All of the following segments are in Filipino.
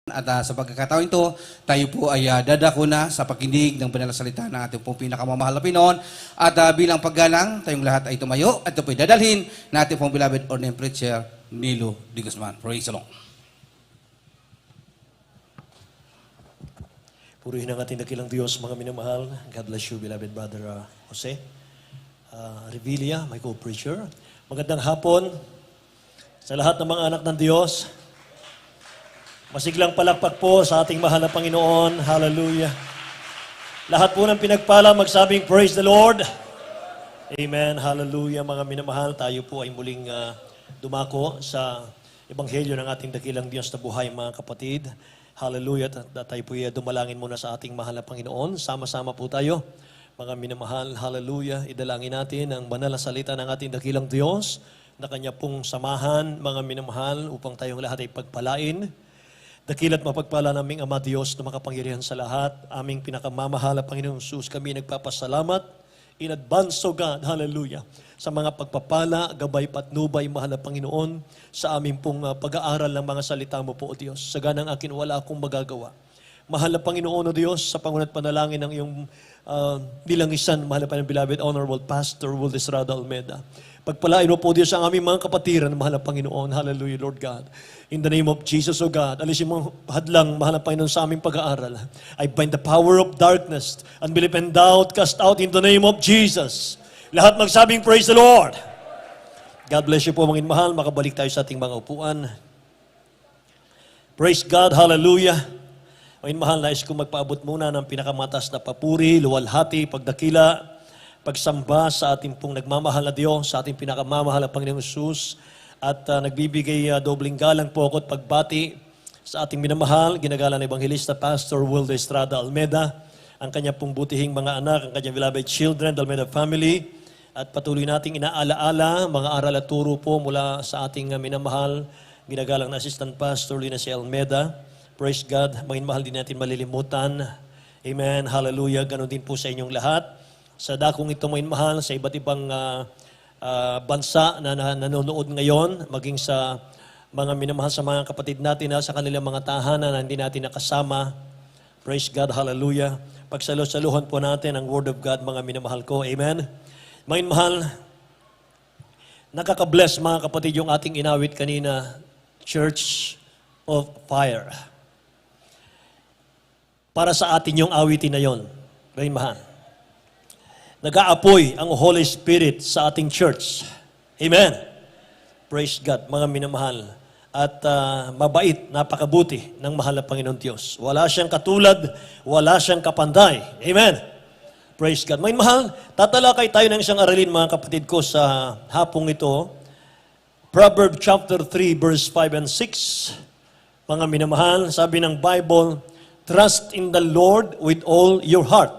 At sa pagkakataon ito, tayo po ay dadako na sa pakinig ng banal na salita ng ating pong pinakamamahal na Pinoon. At bilang paggalang, tayong lahat ay tumayo at ito po ay dadalhin na ating pong beloved ordained preacher, Nilo D. Guzman. Praise the Lord. Purihin ang ating dakilang Diyos, mga minamahal. God bless you, beloved brother Jose. Revilla, my co-preacher. Magandang hapon sa lahat ng mga anak ng Diyos. Masiglang palakpak po sa ating mahal na Panginoon. Hallelujah. Lahat po ng pinagpala, magsabing praise the Lord. Amen. Hallelujah. Mga minamahal, tayo po ay muling dumako sa Ebanghelyo ng ating dakilang Diyos na buhay, mga kapatid. Hallelujah. Tayo po ay dumalangin muna sa ating mahal na Panginoon. Sama-sama po tayo. Mga minamahal, hallelujah. Idalangin natin ang banal na salita ng ating dakilang Diyos na Kanya pong samahan, mga minamahal, upang tayong lahat ay pagpalain. Dakila't mapagpala naming Ama Diyos na makapangyarihan sa lahat. Aming pinakamamahal na Panginoong Jesus, kami nagpapasalamat in advance, O God, hallelujah, sa mga pagpapala, gabay, patnubay, mahal na Panginoon, sa aming pong pag-aaral ng mga salita mo po, O Diyos. Sa ganang akin, wala akong magagawa. Mahal na Panginoon, O Diyos, sa pangunat panalangin ng iyong bilangisan, mahal na Panginoon, beloved, Honorable Pastor Will Estrada Almeda. Pagpalain mo po, Diyos, ang aming mga kapatiran, mahal na Panginoon. Hallelujah, Lord God. In the name of Jesus, O God, alisin mo hadlang, mahal na Panginoon, sa aming pag-aaral. I bind the power of darkness, unbelief and doubt, cast out in the name of Jesus. Lahat magsabing, praise the Lord. God bless you po, mga mahal. Makabalik tayo sa ating mga upuan. Praise God, hallelujah. Mga mahal, nais kong magpaabot muna ng pinakamatas na papuri, luwalhati, pagdakila, pagsamba sa ating pong nagmamahal na Diyos, sa ating pinakamamahal na Panginoong Jesus, at nagbibigay dobling galang po ako at pagbati sa ating minamahal, ginagalang na Evangelista Pastor Will Estrada Almeda, ang kanya pong butihing mga anak, ang kanyang beloved children, the Almeda family, at patuloy nating inaalaala, mga aral at turo po mula sa ating minamahal, ginagalang na Assistant Pastor Lina C. Almeda. Praise God, mga mahal din natin malilimutan. Amen, hallelujah, ganon din po sa inyong lahat. Sa dakong ito, mga mahal, sa iba't ibang bansa na nanonood ngayon, maging sa mga minamahal sa mga kapatid natin na sa kanilang mga tahanan na hindi natin nakasama. Praise God, hallelujah. Pagsalo-saluhan po natin ang Word of God, mga minamahal ko. Amen. Mga mahal, nakaka-bless mga kapatid yung ating inawit kanina, Church of Fire. Para sa atin yung awitin na yon, mga mahal. Nag-aapoy ang Holy Spirit sa ating church. Amen. Praise God, mga minamahal. At mabait, napakabuti ng mahal na Panginoon Diyos. Wala siyang katulad, wala siyang kapanday. Amen. Praise God. Mga mahal, tatalakay tayo ng isang aralin, mga kapatid ko, sa hapong ito. Proverbs chapter 3, verse 5 and 6. Mga minamahal, sabi ng Bible, trust in the Lord with all your heart,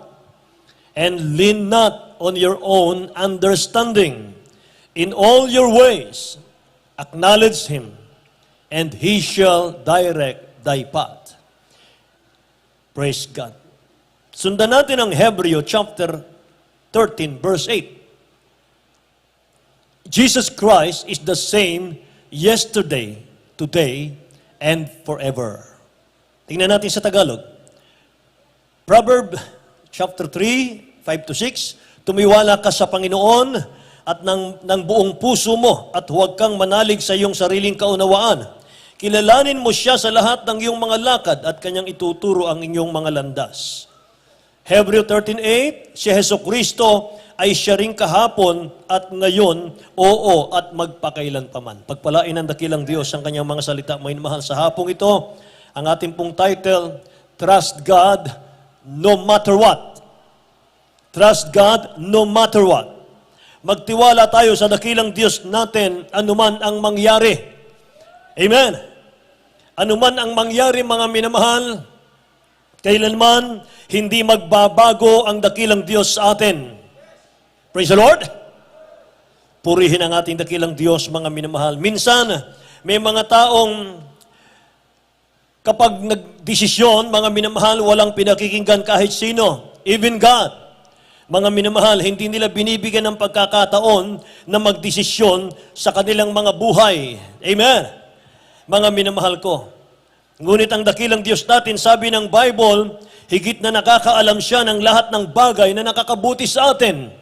and lean not on your own understanding. In all your ways, acknowledge Him, and He shall direct thy path. Praise God. Sundan natin ang Hebreo chapter 13, verse 8. Jesus Christ is the same yesterday, today, and forever. Tingnan natin sa Tagalog. Proverbs chapter 3, 5-6, tumiwala ka sa Panginoon at ng buong puso mo at huwag kang manalig sa iyong sariling kaunawaan. Kilalanin mo siya sa lahat ng iyong mga lakad at kanyang ituturo ang inyong mga landas. Hebreo 13:8, si Jesucristo ay siya ring kahapon at ngayon, oo at magpakailanpaman. Pagpalain ng dakilang Diyos ang kanyang mga salita, may mahal sa hapong ito. Ang ating pong title, Trust God no matter what. Trust God no matter what. Magtiwala tayo sa dakilang Diyos natin anuman ang mangyari. Amen. Anuman ang mangyari, mga minamahal, kailanman hindi magbabago ang dakilang Diyos sa atin. Praise the Lord. Purihin ang ating dakilang Diyos, mga minamahal. Minsan, may mga taong kapag nagdesisyon, mga minamahal, walang pinakikinggan kahit sino, even God. Mga minamahal, hindi nila binibigyan ng pagkakataon na magdesisyon sa kanilang mga buhay. Amen. Mga minamahal ko, Ngunit ang dakilang Diyos natin, sabi ng Bible, higit na nakakaalam siya ng lahat ng bagay na nakakabuti sa atin.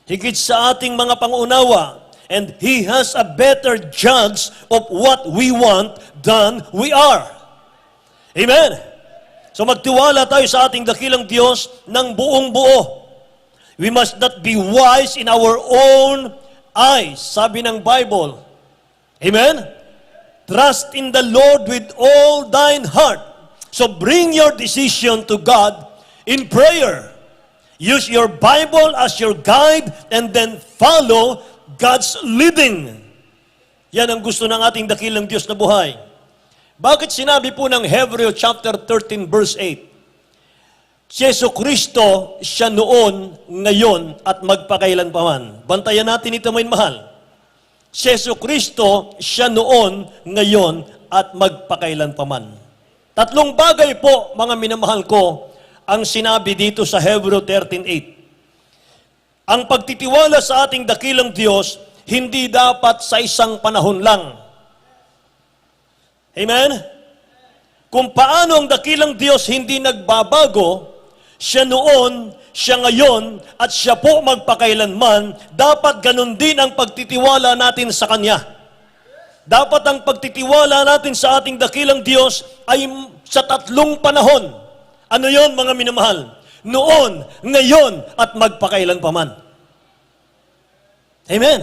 Higit sa ating mga pangunawa. And He has a better judge of what we want than we are. Amen? So magtiwala tayo sa ating dakilang Diyos ng buong buo. We must not be wise in our own eyes, sabi ng Bible. Amen? Trust in the Lord with all thine heart. So bring your decision to God in prayer. Use your Bible as your guide and then follow God's leading. Yan ang gusto ng ating dakilang Diyos na buhay. Bakit sinabi po ng Hebreo chapter 13 verse 8? Si Jesucristo siya noon, ngayon, at magpakailanpaman. Bantayan natin ito, may mahal. Si Jesucristo siya noon, ngayon, at magpakailanpaman. Tatlong bagay po, mga minamahal ko, ang sinabi dito sa Hebreo 13:8. Ang pagtitiwala sa ating dakilang Diyos, hindi dapat sa isang panahon lang. Amen? Kung paano ang dakilang Diyos hindi nagbabago, siya noon, siya ngayon, at siya po magpakailanman, dapat ganun din ang pagtitiwala natin sa Kanya. Dapat ang pagtitiwala natin sa ating dakilang Diyos ay sa tatlong panahon. Ano yon, mga minamahal? Noon, ngayon, at magpakailanpaman. Amen?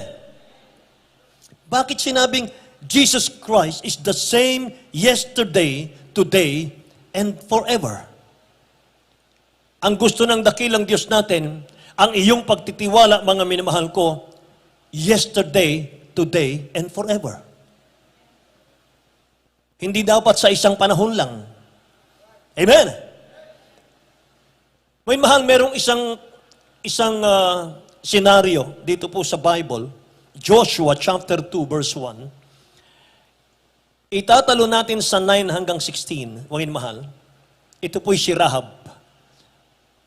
Bakit sinabing Jesus Christ is the same yesterday, today, and forever? Ang gusto ng dakilang Diyos natin, ang iyong pagtitiwala, mga minamahal ko, yesterday, today, and forever. Hindi dapat sa isang panahon lang. Amen? May mahal, merong isang senaryo dito po sa Bible, Joshua chapter 2 verse 1. Itatalo natin sa 9 hanggang 16, wagin mahal. Ito po'y si Rahab.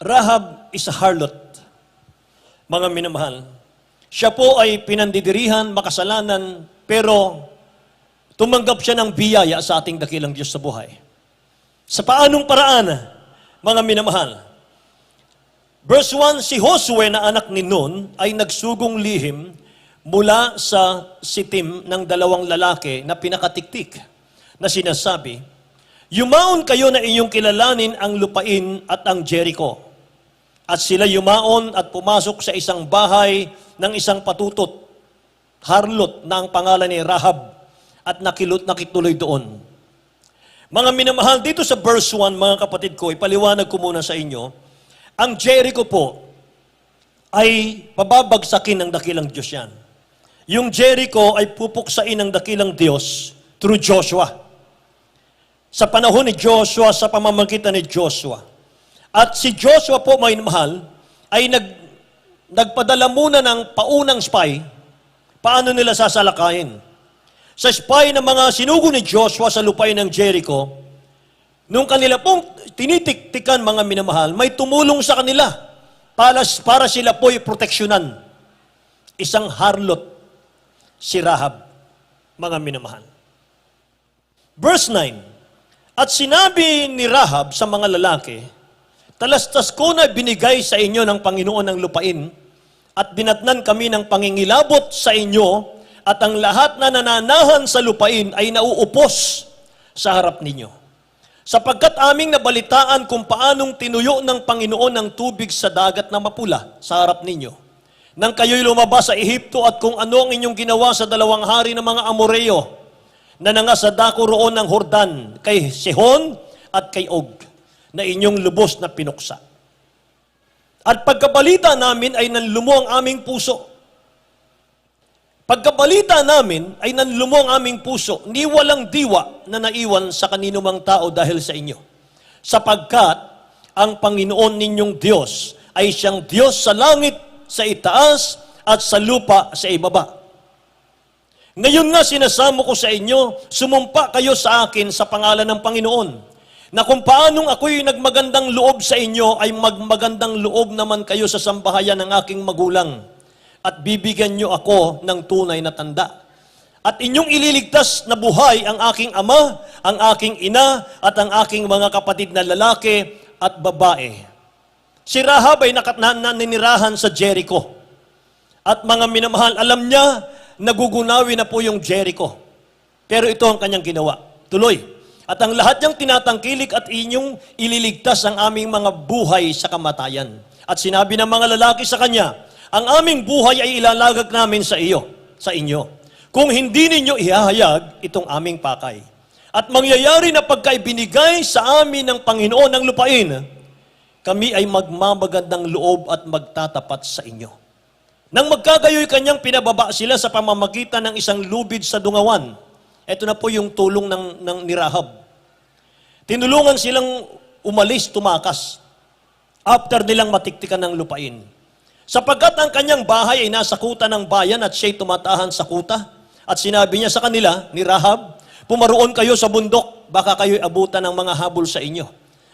Rahab is a harlot, mga minamahal. Siya po ay pinandidirihan, makasalanan, pero tumanggap siya ng biyaya sa ating dakilang Diyos sa buhay. Sa paanong paraan, mga minamahal? Verse 1, si Josue na anak ni Nun ay nagsugong lihim mula sa sitim ng dalawang lalaki na pinakatiktik na sinasabi, yumaon kayo na inyong kilalanin ang lupain at ang Jericho. At sila yumaon at pumasok sa isang bahay ng isang patutot, harlot na ang pangalan ni Rahab, at nakituloy doon. Mga minamahal, dito sa verse 1, mga kapatid ko, ipaliwanag ko muna sa inyo, ang Jericho po ay pababagsakin ng dakilang Diyos yan. Yung Jericho ay pupuksain ng dakilang Diyos through Joshua. Sa panahon ni Joshua, sa pamamagitan ni Joshua. At si Joshua po, may mahal, ay nagpadala muna ng paunang spy, paano nila sasalakayin. Sa spy ng mga sinugo ni Joshua sa lupain ng Jericho, nung kanila pong tinitiktikan, mga minamahal, may tumulong sa kanila para sila po'y proteksyonan. Isang harlot, si Rahab, mga minamahal. Verse 9, at sinabi ni Rahab sa mga lalaki, talastas ko na binigay sa inyo ng Panginoon ng lupain at dinatnan kami ng pangingilabot sa inyo at ang lahat na nananahan sa lupain ay nauupos sa harap ninyo. Sapagkat aming nabalitaan kung paanong tinuyo ng Panginoon ng tubig sa dagat na mapula sa harap ninyo. Nang kayo'y lumabas sa Ehipto at kung ano ang inyong ginawa sa dalawang hari ng mga Amoreo na nangasadako roon ng Hordan kay Sihon at kay Og na inyong lubos na pinuksa. At pagkabalita namin ay nanlumo ang aming puso. Pagkabalita namin ay nanlumo ang aming puso, ni walang diwa na naiwan sa kaninumang tao dahil sa inyo. Sapagkat ang Panginoon ninyong Diyos ay siyang Diyos sa langit, sa itaas, at sa lupa sa ibaba. Ngayon nga sinasamo ko sa inyo, sumumpa kayo sa akin sa pangalan ng Panginoon, na kung paanong ako'y nagmagandang loob sa inyo, ay magmagandang loob naman kayo sa sambahayan ng aking magulang, at bibigyan nyo ako ng tunay na tanda. At inyong ililigtas na buhay ang aking ama, ang aking ina, at ang aking mga kapatid na lalaki at babae. Si Rahab ay naninirahan sa Jericho. At mga minamahal, alam niya, nagugunawi na po yung Jericho. Pero ito ang kanyang ginawa. Tuloy. At ang lahat niyang tinatangkilik at inyong ililigtas ang aming mga buhay sa kamatayan. At sinabi ng mga lalaki sa kanya, ang aming buhay ay ilalagak namin sa inyo. Kung hindi ninyo ihahayag itong aming pakay. At mangyayari na pagka ibinigay sa amin ng Panginoon ng lupain, kami ay magmamagandang loob at magtatapat sa inyo. Nang magkagayoy kanyang pinababa sila sa pamamagitan ng isang lubid sa dungawan. Ito na po yung tulong ng ni Rahab. Tinulungan silang umalis, tumakas. After nilang matiktikan ng lupain. Sapagkat ang kanyang bahay ay nasa kuta ng bayan at siya'y tumatahan sa kuta. At sinabi niya sa kanila, ni Rahab, pumaroon kayo sa bundok, baka kayo'y abutan ng mga habol sa inyo.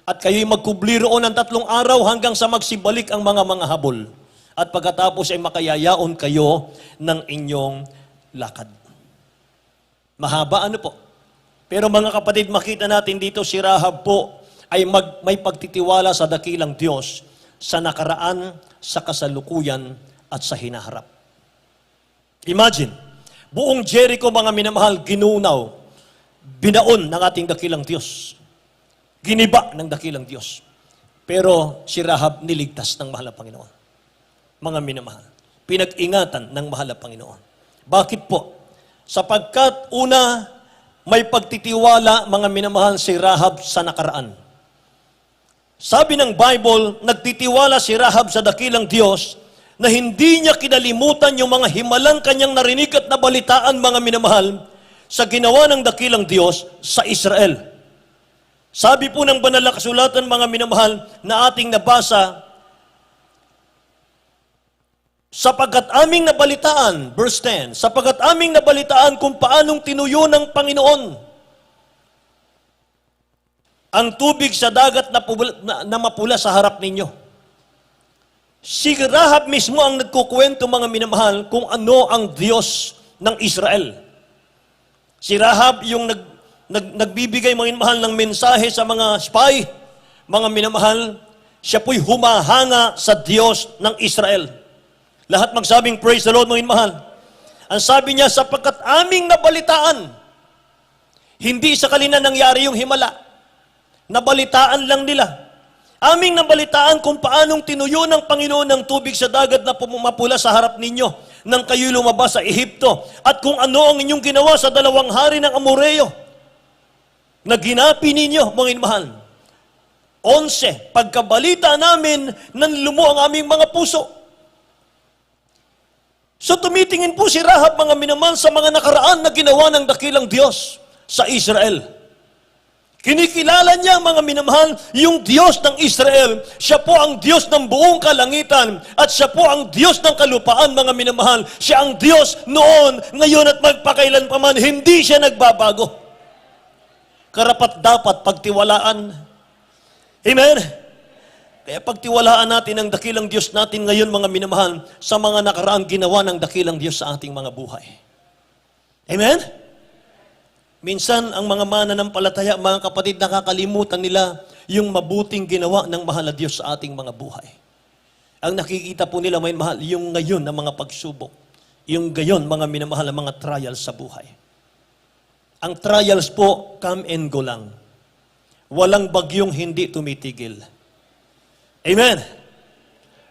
At kayo'y magkubli roon ng 3 araw hanggang sa magsibalik ang mga habol. At pagkatapos ay makayayaon kayo ng inyong lakad. Mahaba ano po? Pero mga kapatid, makita natin dito si Rahab po ay may pagtitiwala sa dakilang Diyos sa nakaraan, sa kasalukuyan, at sa hinaharap. Imagine, buong Jericho, mga minamahal, ginunaw, binaon ng ating dakilang Diyos. Giniba ng dakilang Diyos. Pero si Rahab niligtas ng mahal na Panginoon. Mga minamahal, pinag-ingatan ng mahal na Panginoon. Bakit po? Sapagkat una, may pagtitiwala, mga minamahal, si Rahab sa nakaraan. Sabi ng Bible, nagtitiwala si Rahab sa dakilang Diyos na hindi niya kinalimutan yung mga himalang kanyang narinig at nabalitaan, mga minamahal, sa ginawa ng dakilang Diyos sa Israel. Sabi po ng banal na kasulatan, mga minamahal, na ating nabasa, sapagkat aming nabalitaan, verse 10, sapagkat aming nabalitaan kung paanong tinuyo ng Panginoon ang tubig sa dagat na mapula sa harap ninyo. Si Rahab mismo ang nagkukwento, mga minamahal, kung ano ang Diyos ng Israel. Si Rahab yung nagbibigay, mga minamahal, ng mensahe sa mga spy. Mga minamahal, siya po'y humahanga sa Diyos ng Israel. Lahat magsabing, praise the Lord, mga minamahal. Ang sabi niya, sapagkat aming nabalitaan, hindi sa kanila nangyari yung himala. Nabalitaan lang nila. Aming nabalitaan kung paanong tinuyo ng Panginoon ng tubig sa dagat na pumapula sa harap ninyo nang kayo lumabas sa Ehipto, at kung ano ang inyong ginawa sa 2 hari ng Amoreo na ginapi ninyo, mga mahal. 11, pagkabalita namin, nanlumo ang aming mga puso. So tumitingin po si Rahab, mga minamahal, sa mga nakaraan na ginawa ng dakilang Diyos sa Israel. Kinikilala niya, mga minamahal, yung Diyos ng Israel. Siya po ang Diyos ng buong kalangitan at siya po ang Diyos ng kalupaan, mga minamahal. Siya ang Diyos noon, ngayon at magpakailan pa man. Hindi siya nagbabago. Karapat dapat pagtiwalaan. Amen? Kaya pagtiwalaan natin ang dakilang Diyos natin ngayon, mga minamahal, sa mga nakaraang ginawa ng dakilang Diyos sa ating mga buhay. Amen? Minsan, ang mga mananampalataya, mga kapatid, nakakalimutan nila yung mabuting ginawa ng mahal na Diyos sa ating mga buhay. Ang nakikita po nila, may mahal, yung ngayon na mga pagsubok. Yung gayon, mga minamahal na mga trials sa buhay. Ang trials po, come and go lang. Walang bagyong hindi tumitigil. Amen?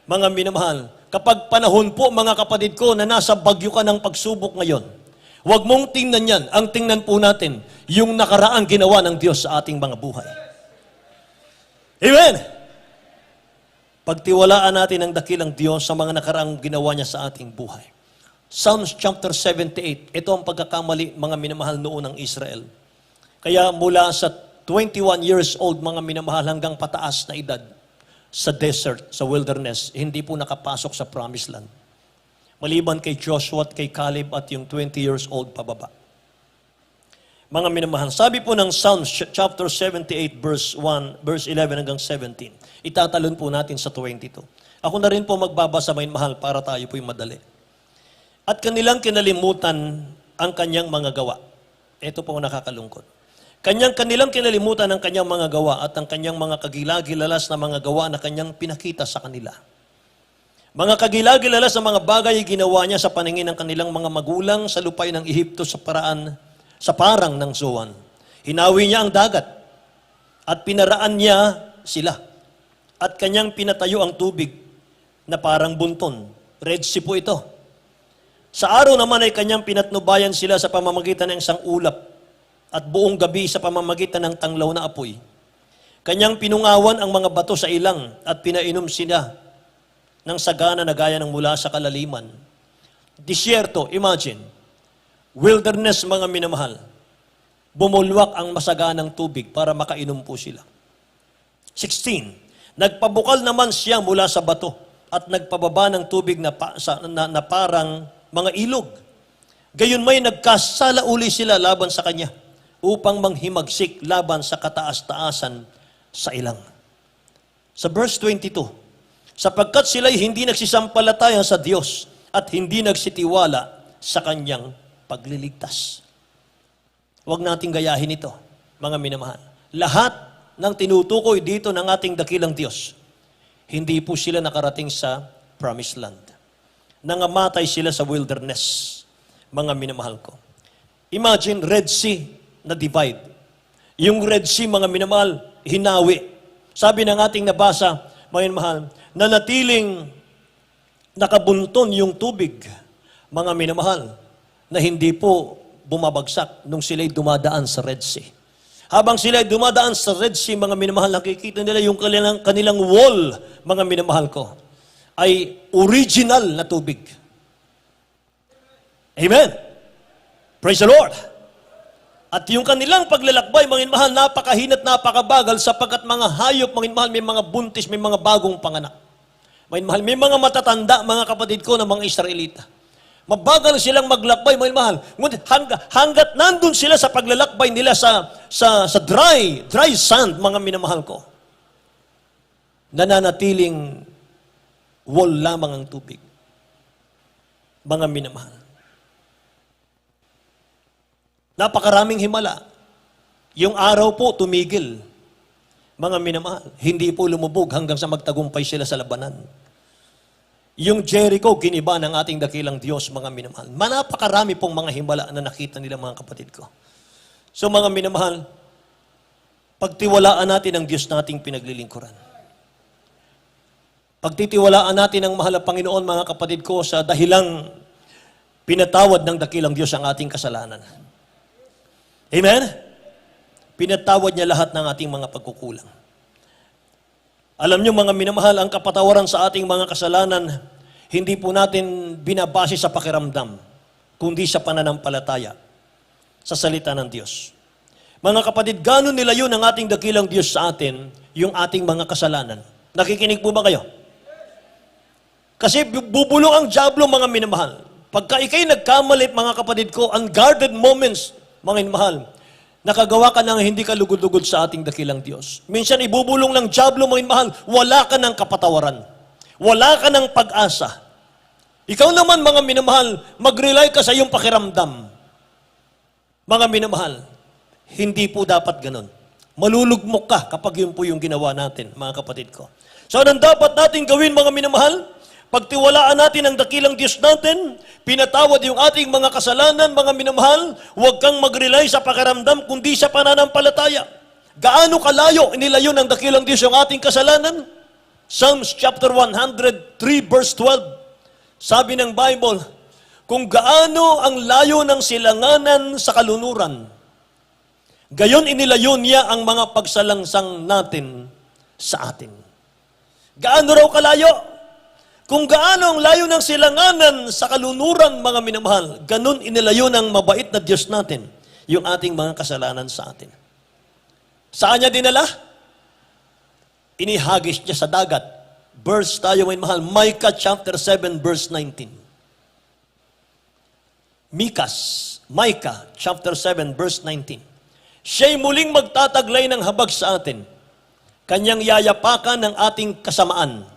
Mga minamahal, kapag panahon po, mga kapatid ko, na nasa bagyo ka ng pagsubok ngayon, huwag mong tingnan yan. Ang tingnan po natin, yung nakaraang ginawa ng Diyos sa ating mga buhay. Amen! Pagtiwalaan natin ang dakilang Diyos sa mga nakaraang ginawa niya sa ating buhay. Psalms chapter 78, ito ang pagkakamali, mga minamahal noon ng Israel. Kaya mula sa 21 years old, mga minamahal, hanggang pataas na edad, sa desert, sa wilderness, hindi po nakapasok sa promised land. Maliban kay Joshua at kay Caleb at yung 20 years old pababa. Mga minamahal, sabi po ng Psalms chapter 78 verse 11 hanggang 17. Itatalon po natin sa 22. Ako na rin po magbabasa, may mahal, para tayo po'y madali. At kanilang kinalimutan ang kanyang mga gawa. Ito po ang nakakalungkot. Kanilang kinalimutan ang kanyang mga gawa at ang kanyang mga kagilagilalas na mga gawa na kanyang pinakita sa kanila. Mga kagilagilalas na mga bagay ginawa niya sa paningin ng kanilang mga magulang sa lupay ng Ehipto sa parang ng Zoan. Hinawi niya ang dagat at pinaraan niya sila. At kanyang pinatayo ang tubig na parang bunton. Red Sea po ito. Sa araw naman ay kanyang pinatnubayan sila sa pamamagitan ng isang ulap at buong gabi sa pamamagitan ng tanglaw na apoy. Kanyang pinungawan ang mga bato sa ilang at pinainom sila ng sagana na gaya ng mula sa kalaliman. Disyerto, imagine, wilderness mga minamahal. Bumulwak ang masaganang tubig para makainom po sila. 16. Nagpabukal naman siya mula sa bato at nagpababa ng tubig na parang mga ilog. Gayon may nagkasala uli sila laban sa kanya upang manghimagsik laban sa kataas-taasan sa ilang. Sa verse 22, sapagkat sila'y hindi nagsisampalataya sa Diyos at hindi nagsitiwala sa kanyang pagliligtas. Huwag nating gayahin ito, mga minamahal. Lahat ng tinutukoy dito ng ating dakilang Diyos, hindi po sila nakarating sa promised land. Nangamatay sila sa wilderness, mga minamahal ko. Imagine, Red Sea na divide. Yung Red Sea, mga minamahal, hinawi. Sabi ng ating nabasa, mga minamahal, na natiling nakabunton yung tubig, mga minamahal, na hindi po bumabagsak nung sila'y dumadaan sa Red Sea. Habang sila'y dumadaan sa Red Sea, mga minamahal, nakikita nila yung kanilang wall, mga minamahal ko, ay original na tubig. Amen. Praise the Lord. At yung kanilang paglalakbay, mga minamahal, napakahina't napakabagal sapagkat mga hayop, mga minamahal, may mga buntis, may mga bagong panganak. Mga minamahal, may mga matatanda, mga kapatid ko, na mga Israelita. Mabagal silang maglakbay, mga minamahal. Ngunit hanggat nandun sila sa paglalakbay nila sa dry sand, mga minamahal ko, nananatiling wall lamang ang tubig. Mga minamahal. Napakaraming himala. Yung araw po tumigil. Mga minamahal, hindi po lumubog hanggang sa magtagumpay sila sa labanan. Yung Jericho, giniba ng ating dakilang Diyos, mga minamahal. Napakarami pong mga himala na nakita nila, mga kapatid ko. So mga minamahal, pagtiwalaan natin ang Diyos nating pinaglilingkuran. Pagtitiwalaan natin ang mahal na Panginoon, mga kapatid ko, sa dahilang pinatawad ng dakilang Diyos ang ating kasalanan. Amen? Pinatawad niya lahat ng ating mga pagkukulang. Alam niyo, mga minamahal, ang kapatawaran sa ating mga kasalanan, hindi po natin binabase sa pakiramdam, kundi sa pananampalataya sa salita ng Diyos. Mga kapatid, gano'n nila yun ang ating dakilang Diyos sa atin, yung ating mga kasalanan. Nakikinig po ba kayo? Kasi bubulong ang dyablo, mga minamahal. Pagka ikay nagkamalit, mga kapatid ko, unguarded moments, mga minamahal, nakagawa ka ng hindi ka lugod-lugod sa ating dakilang Diyos. Minsan ibubulong ng dyablo, mga minamahal, wala ka ng kapatawaran. Wala ka ng pag-asa. Ikaw naman, mga minamahal, mag-rely ka sa iyong pakiramdam. Mga minamahal, hindi po dapat ganun. Malulugmok ka kapag yun po yung ginawa natin, mga kapatid ko. So, anong dapat natin gawin, mga minamahal? Pagtiwalaan natin ang dakilang Diyos natin, pinatawad yung ating mga kasalanan, mga minamahal, huwag kang mag-rely sa pakiramdam, kundi sa pananampalataya. Gaano kalayo inilayo ng dakilang Diyos yung ating kasalanan? Psalms chapter 103 verse 12. Sabi ng Bible, kung gaano ang layo ng silanganan sa kalunuran, gayon inilayo niya ang mga pagsalangsang natin sa atin. Gaano raw kalayo? Kung gaano ang layo ng silanganan sa kalunuran, mga minamahal, ganun inilayo ng mabait na Diyos natin yung ating mga kasalanan sa atin. Saan niya dinala? Inihagis niya sa dagat. Verse tayo, mga minamahal, Micah chapter 7 verse 19. Micah chapter 7 verse 19. Siya'y muling magtataglay ng habag sa atin. Kanyang yayapakan ng ating kasamaan.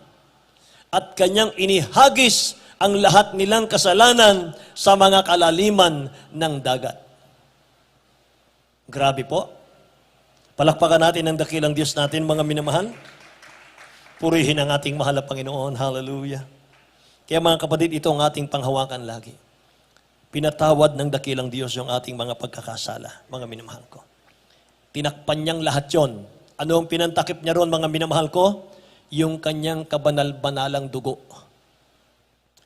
At kanyang inihagis ang lahat nilang kasalanan sa mga kalaliman ng dagat. Grabe po. Palakpakan natin ang dakilang Diyos natin, mga minamahal. Purihin ang ating mahal na Panginoon. Hallelujah. Kaya mga kapatid, ito ang ating panghawakan lagi. Pinatawad ng dakilang Diyos yung ating mga pagkakasala, mga minamahal ko. Tinakpan niyang lahat yon. Ano ang pinantakip niya ron, mga minamahal ko? Yung kanyang kabanal-banalang dugo.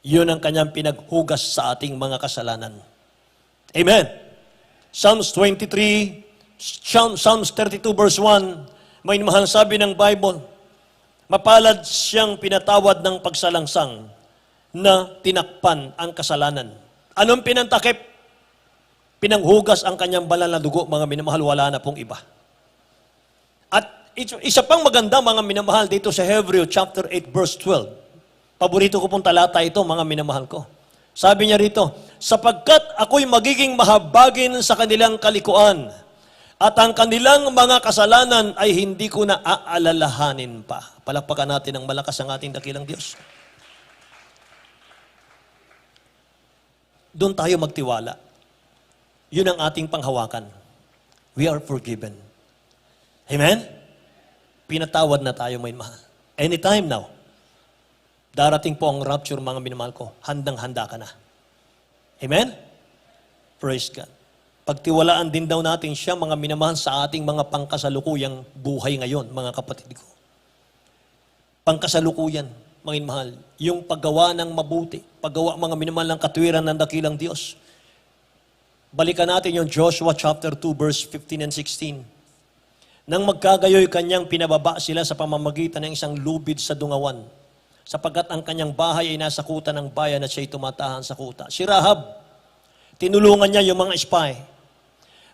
Yun ang kanyang pinaghugas sa ating mga kasalanan. Amen. Psalms 23, Psalms 32 verse 1, may mahal sabi ng Bible, mapalad siyang pinatawad ng pagsalangsang na tinakpan ang kasalanan. Anong pinantakip? Pinanghugas ang kanyang banal na dugo, mga minamahal, wala na pong iba. At isa pang maganda, mga minamahal, dito sa Hebreo chapter 8 verse 12. Paborito ko pong talata ito, mga minamahal ko. Sabi niya rito, sapagkat ako'y magiging mahabagin sa kanilang kalikuan at ang kanilang mga kasalanan ay hindi ko na aalalahanin pa. Palakpakan natin ng malakas ang ating dakilang Diyos. Doon tayo magtiwala. Yun ang ating panghawakan. We are forgiven. Amen? Pinatawad na tayo, may mahal. Anytime now. Darating po ang rapture, mga minamahal ko. Handang-handa ka na. Amen? Praise God. Pagtiwalaan din daw natin siya, mga minamahal, sa ating mga pangkasalukuyang buhay ngayon, mga kapatid ko. Pangkasalukuyan, mga minamahal. Yung paggawa ng mabuti, paggawa, mga minamahal, ng katwiran ng dakilang Diyos. Balikan natin yung Joshua chapter 2, verse 15 and 16. Nang magkagayoy kanyang pinababa sila sa pamamagitan ng isang lubid sa dungawan, sapagkat ang kanyang bahay ay nasa kuta ng bayan at siya'y tumatahan sa kuta. Si Rahab, tinulungan niya yung mga spy.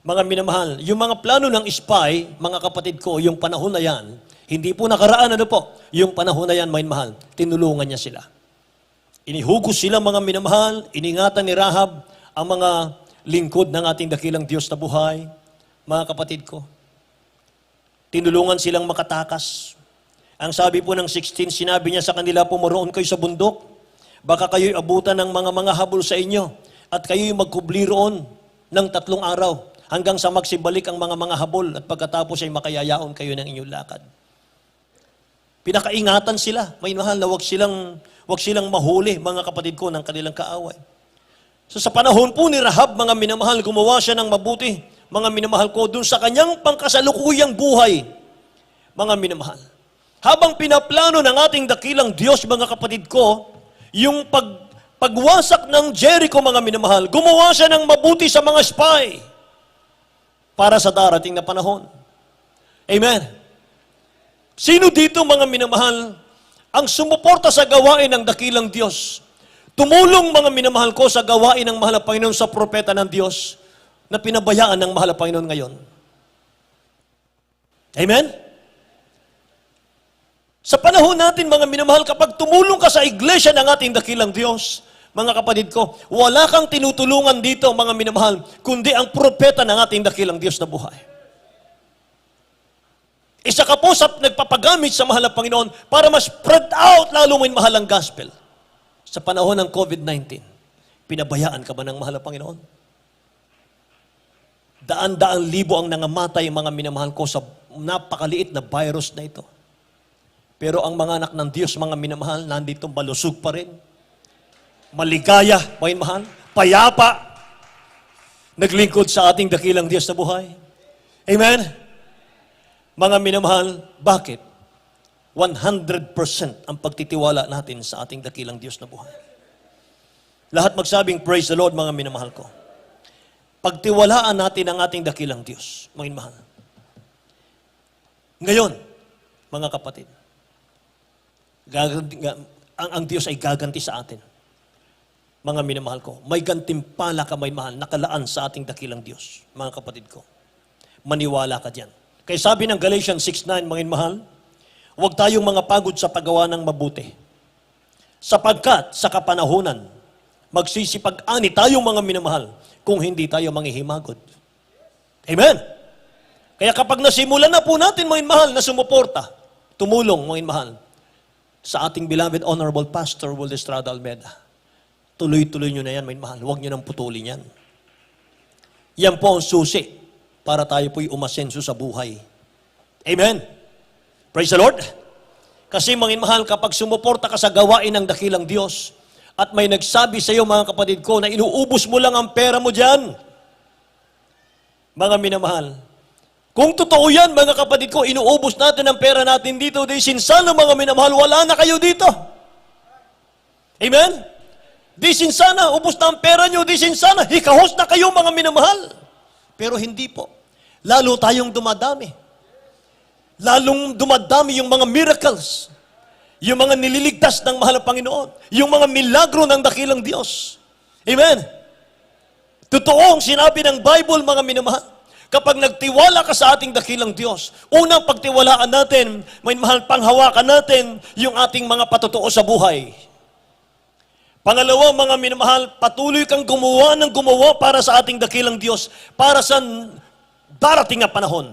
Mga minamahal, yung mga plano ng spy, mga kapatid ko, yung panahon na yan, hindi po nakaraan, ano po, yung panahon na yan, mga minamahal, tinulungan niya sila. Inihugos sila, mga minamahal, iningatan ni Rahab ang mga lingkod ng ating dakilang Diyos na buhay. Mga kapatid ko, tinulungan silang makatakas. Ang sabi po ng 16, sinabi niya sa kanila, pumoroon kayo sa bundok, baka kayo'y abutan ng mga habol sa inyo, at kayo'y magkubli roon ng 3 araw, hanggang sa magsibalik ang mga habol, at pagkatapos ay makayayaon kayo ng inyong lakad. Pinakaingatan sila, may mahal na wag silang mahuli, mga kapatid ko, ng kanilang kaaway. So sa panahon po ni Rahab, mga minamahal, gumawa siya ng mabuti, mga minamahal ko, dun sa kanyang pangkasalukuyang buhay, mga minamahal. Habang pinaplano ng ating dakilang Diyos, mga kapatid ko, yung pagwasak ng Jericho, mga minamahal, gumawa siya ng mabuti sa mga spy para sa darating na panahon. Amen. Sino dito, mga minamahal, ang sumuporta sa gawain ng dakilang Diyos? Tumulong, mga minamahal ko, sa gawain ng mahal na Panginoon sa propeta ng Diyos na pinabayaan ng mahal na Panginoon ngayon. Amen? Sa panahon natin, mga minamahal, kapag tumulong ka sa iglesia ng ating dakilang Diyos, mga kapatid ko, wala kang tinutulungan dito, mga minamahal, kundi ang propeta ng ating dakilang Diyos na buhay. Isa ka po sa nagpapagamit sa mahal na Panginoon para mas spread out lalo mo yung mahal ang gospel. Sa panahon ng COVID-19, pinabayaan ka ba ng mahal na Panginoon? Daan-daang libo ang nangamatay, mga minamahal ko, sa napakaliit na virus na ito. Pero ang mga anak ng Diyos, mga minamahal, nandito malusog pa rin. Maligaya, mga minamahal, payapa, naglingkod sa ating dakilang Diyos na buhay. Amen? Mga minamahal, bakit? 100% ang pagtitiwala natin sa ating dakilang Diyos na buhay. Lahat magsabing, praise the Lord, mga minamahal ko. Pagtiwalaan natin ang ating dakilang Diyos, mga minamahal. Ngayon, mga kapatid, ang Diyos ay gaganti sa atin. Mga minamahal ko, may gantimpala ka, may mahal, nakalaan sa ating dakilang Diyos, mga kapatid ko. Maniwala ka diyan. Kaya sabi ng Galatians 6:9, mga mahal, huwag tayong mga pagod sa paggawa ng mabuti. Sapagkat sa kapanahunan, magsisipag-ani tayong mga minamahal kung hindi tayo manghihimagod. Amen? Kaya kapag nasimulan na po natin, mga mahal, na sumuporta, tumulong, mga mahal, sa ating beloved Honorable Pastor Will Estrada Almeda, tuloy-tuloy nyo na yan, may mahal. Huwag nyo nang putulin yan. Yan po ang susi para tayo po'y umasenso sa buhay. Amen? Praise the Lord. Kasi mga mahal, kapag sumuporta ka sa gawain ng dakilang Diyos, at may nagsabi sa iyo, mga kapatid ko, na inuubos mo lang ang pera mo dyan, mga minamahal, kung totoo yan, mga kapatid ko, inuubos natin ang pera natin dito, di sinsana, mga minamahal, wala na kayo dito. Amen? Di sinsana, ubos na ang pera nyo, di sinsana, hikahos na kayo, mga minamahal. Pero hindi po. Lalo tayong dumadami. Lalong dumadami yung mga miracles, yung mga nililigtas ng mahal na Panginoon, yung mga milagro ng dakilang Diyos. Amen? Totoo ang sinabi ng Bible, mga minamahal. Kapag nagtiwala ka sa ating dakilang Diyos, unang pagtiwalaan natin, may mahal panghawakan natin yung ating mga patotoo sa buhay. Pangalawa, mga minamahal, patuloy kang gumawa ng gumawa para sa ating dakilang Diyos, para sa darating na panahon.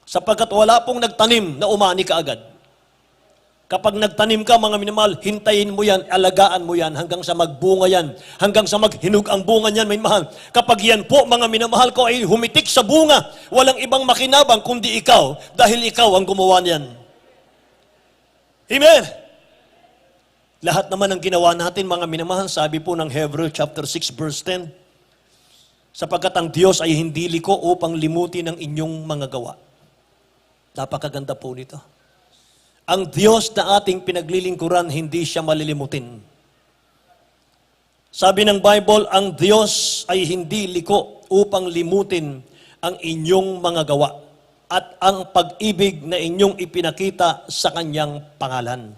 Sapagkat wala pong nagtanim na umani ka agad. Kapag nagtanim ka, mga minamahal, hintayin mo yan, alagaan mo yan, hanggang sa magbunga yan, hanggang sa maghinog ang bunga niyan, may mahal. Kapag yan po, mga minamahal ko, ay humitik sa bunga, walang ibang makinabang kundi ikaw, dahil ikaw ang gumawa niyan. Amen? Lahat naman ang ginawa natin, mga minamahal, sabi po ng Hebrews chapter 6, verse 10, sapagkat ang Diyos ay hindi liko upang limutin ang inyong mga gawa. Napakaganda po nito. Ang Diyos na ating pinaglilingkuran, hindi siya malilimutin. Sabi ng Bible, ang Diyos ay hindi liko upang limutin ang inyong mga gawa at ang pag-ibig na inyong ipinakita sa Kanyang pangalan.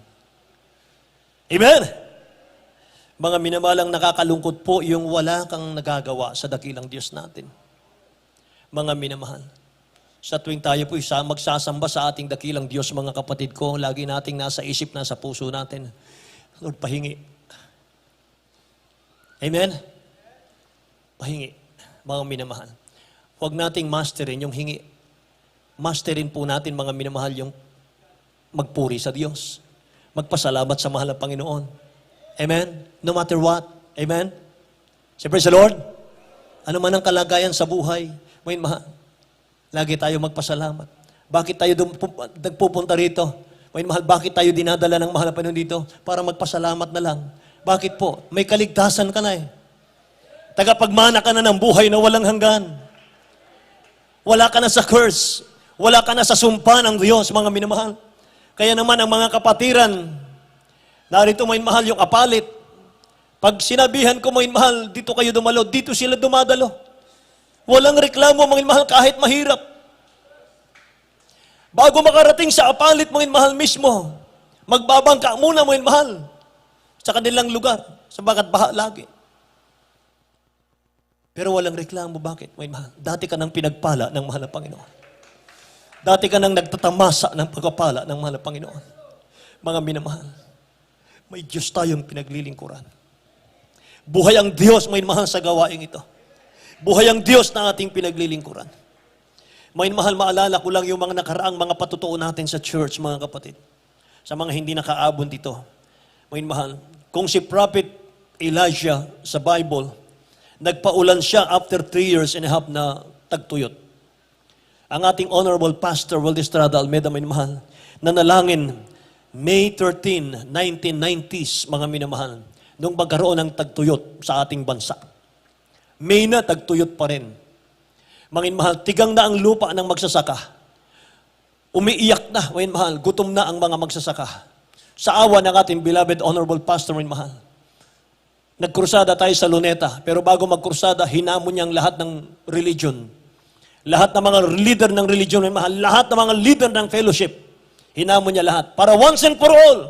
Amen? Mga minamalang, nakakalungkot po yung wala kang nagagawa sa dakilang Diyos natin. Mga minamahal. Sa tuwing tayo po magsasamba sa ating dakilang Diyos, mga kapatid ko, lagi nating nasa isip, nasa puso natin, Lord, pahingi. Amen? Pahingi, mga minamahal. Huwag nating masterin yung hingi. Masterin po natin, mga minamahal, yung magpuri sa Diyos. Magpasalamat sa mahal na Panginoon. Amen? No matter what. Amen? Say, praise the Lord. Ano man ang kalagayan sa buhay, may mahal. Lagi tayo magpasalamat. Bakit tayo nagpupunta rito? May mahal, bakit tayo dinadala ng mahal na Panginoon dito? Para magpasalamat na lang. Bakit po? May kaligtasan ka na eh. Tagapagmana ka na ng buhay na walang hanggan. Wala ka na sa curse. Wala ka na sa sumpa ng Diyos, mga minamahal. Kaya naman ang mga kapatiran, narito may mahal yung apalit. Pag sinabihan ko, may mahal, dito kayo dumalo, dito sila dumadalo. Walang reklamo, mga mahal, kahit mahirap. Bago makarating sa apalit, mga mahal mismo, magbabangka muna, mga mahal, sa kanilang lugar, sabagat baha lagi. Pero walang reklamo, bakit, mga mahal? Dati ka nang pinagpala ng mahal na Panginoon. Dati ka nang nagtatamasa ng pagpapala ng mahal na Panginoon. Mga minamahal, may Diyos tayong pinaglilingkuran. Buhay ang Diyos, may mahal, sa gawaing ito. Buhay ang Diyos na ating pinaglilingkuran. May mahal, maalala ko lang yung mga nakaraang mga patutuo natin sa church, mga kapatid. Sa mga hindi nakaabon dito. May mahal, kung si Prophet Elijah sa Bible, nagpaulan siya after 3 years and a half na tagtuyot. Ang ating Honorable Pastor Waldo Estrada Almeda, may mahal, nanalangin May 13, 1990s, mga minamahal, nung magkaroon ng tagtuyot sa ating bansa. May na tagtuyot pa rin. Mga mahal, tigang na ang lupa ng magsasaka. Umiiyak na, mga mahal, gutom na ang mga magsasaka. Sa awa ng ating beloved Honorable Pastor, mga mahal, nagkursada tayo sa Luneta, pero bago magkursada, hinamon niya ang lahat ng religion. Lahat ng mga leader ng religion, mga mahal, lahat ng mga leader ng fellowship, hinamon niya lahat. Para once and for all,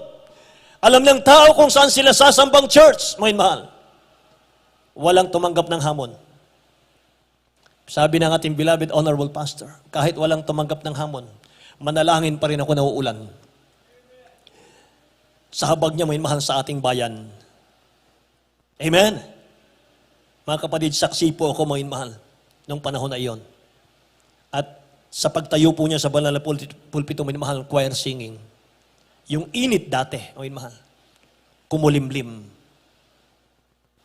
alam ng tao kung saan sila sasambang church, mga mahal. Walang tumanggap ng hamon. Sabi ng ating beloved Honorable Pastor, kahit walang tumanggap ng hamon, manalangin pa rin ako na uulan. Sa habag niya, may mahal, sa ating bayan. Amen? Mga kapatid, saksi po ako, mga mahal, nung panahon na iyon. At sa pagtayo po niya sa banal na pulpito, may mahal, choir singing. Yung init dati, may mahal, kumulimlim.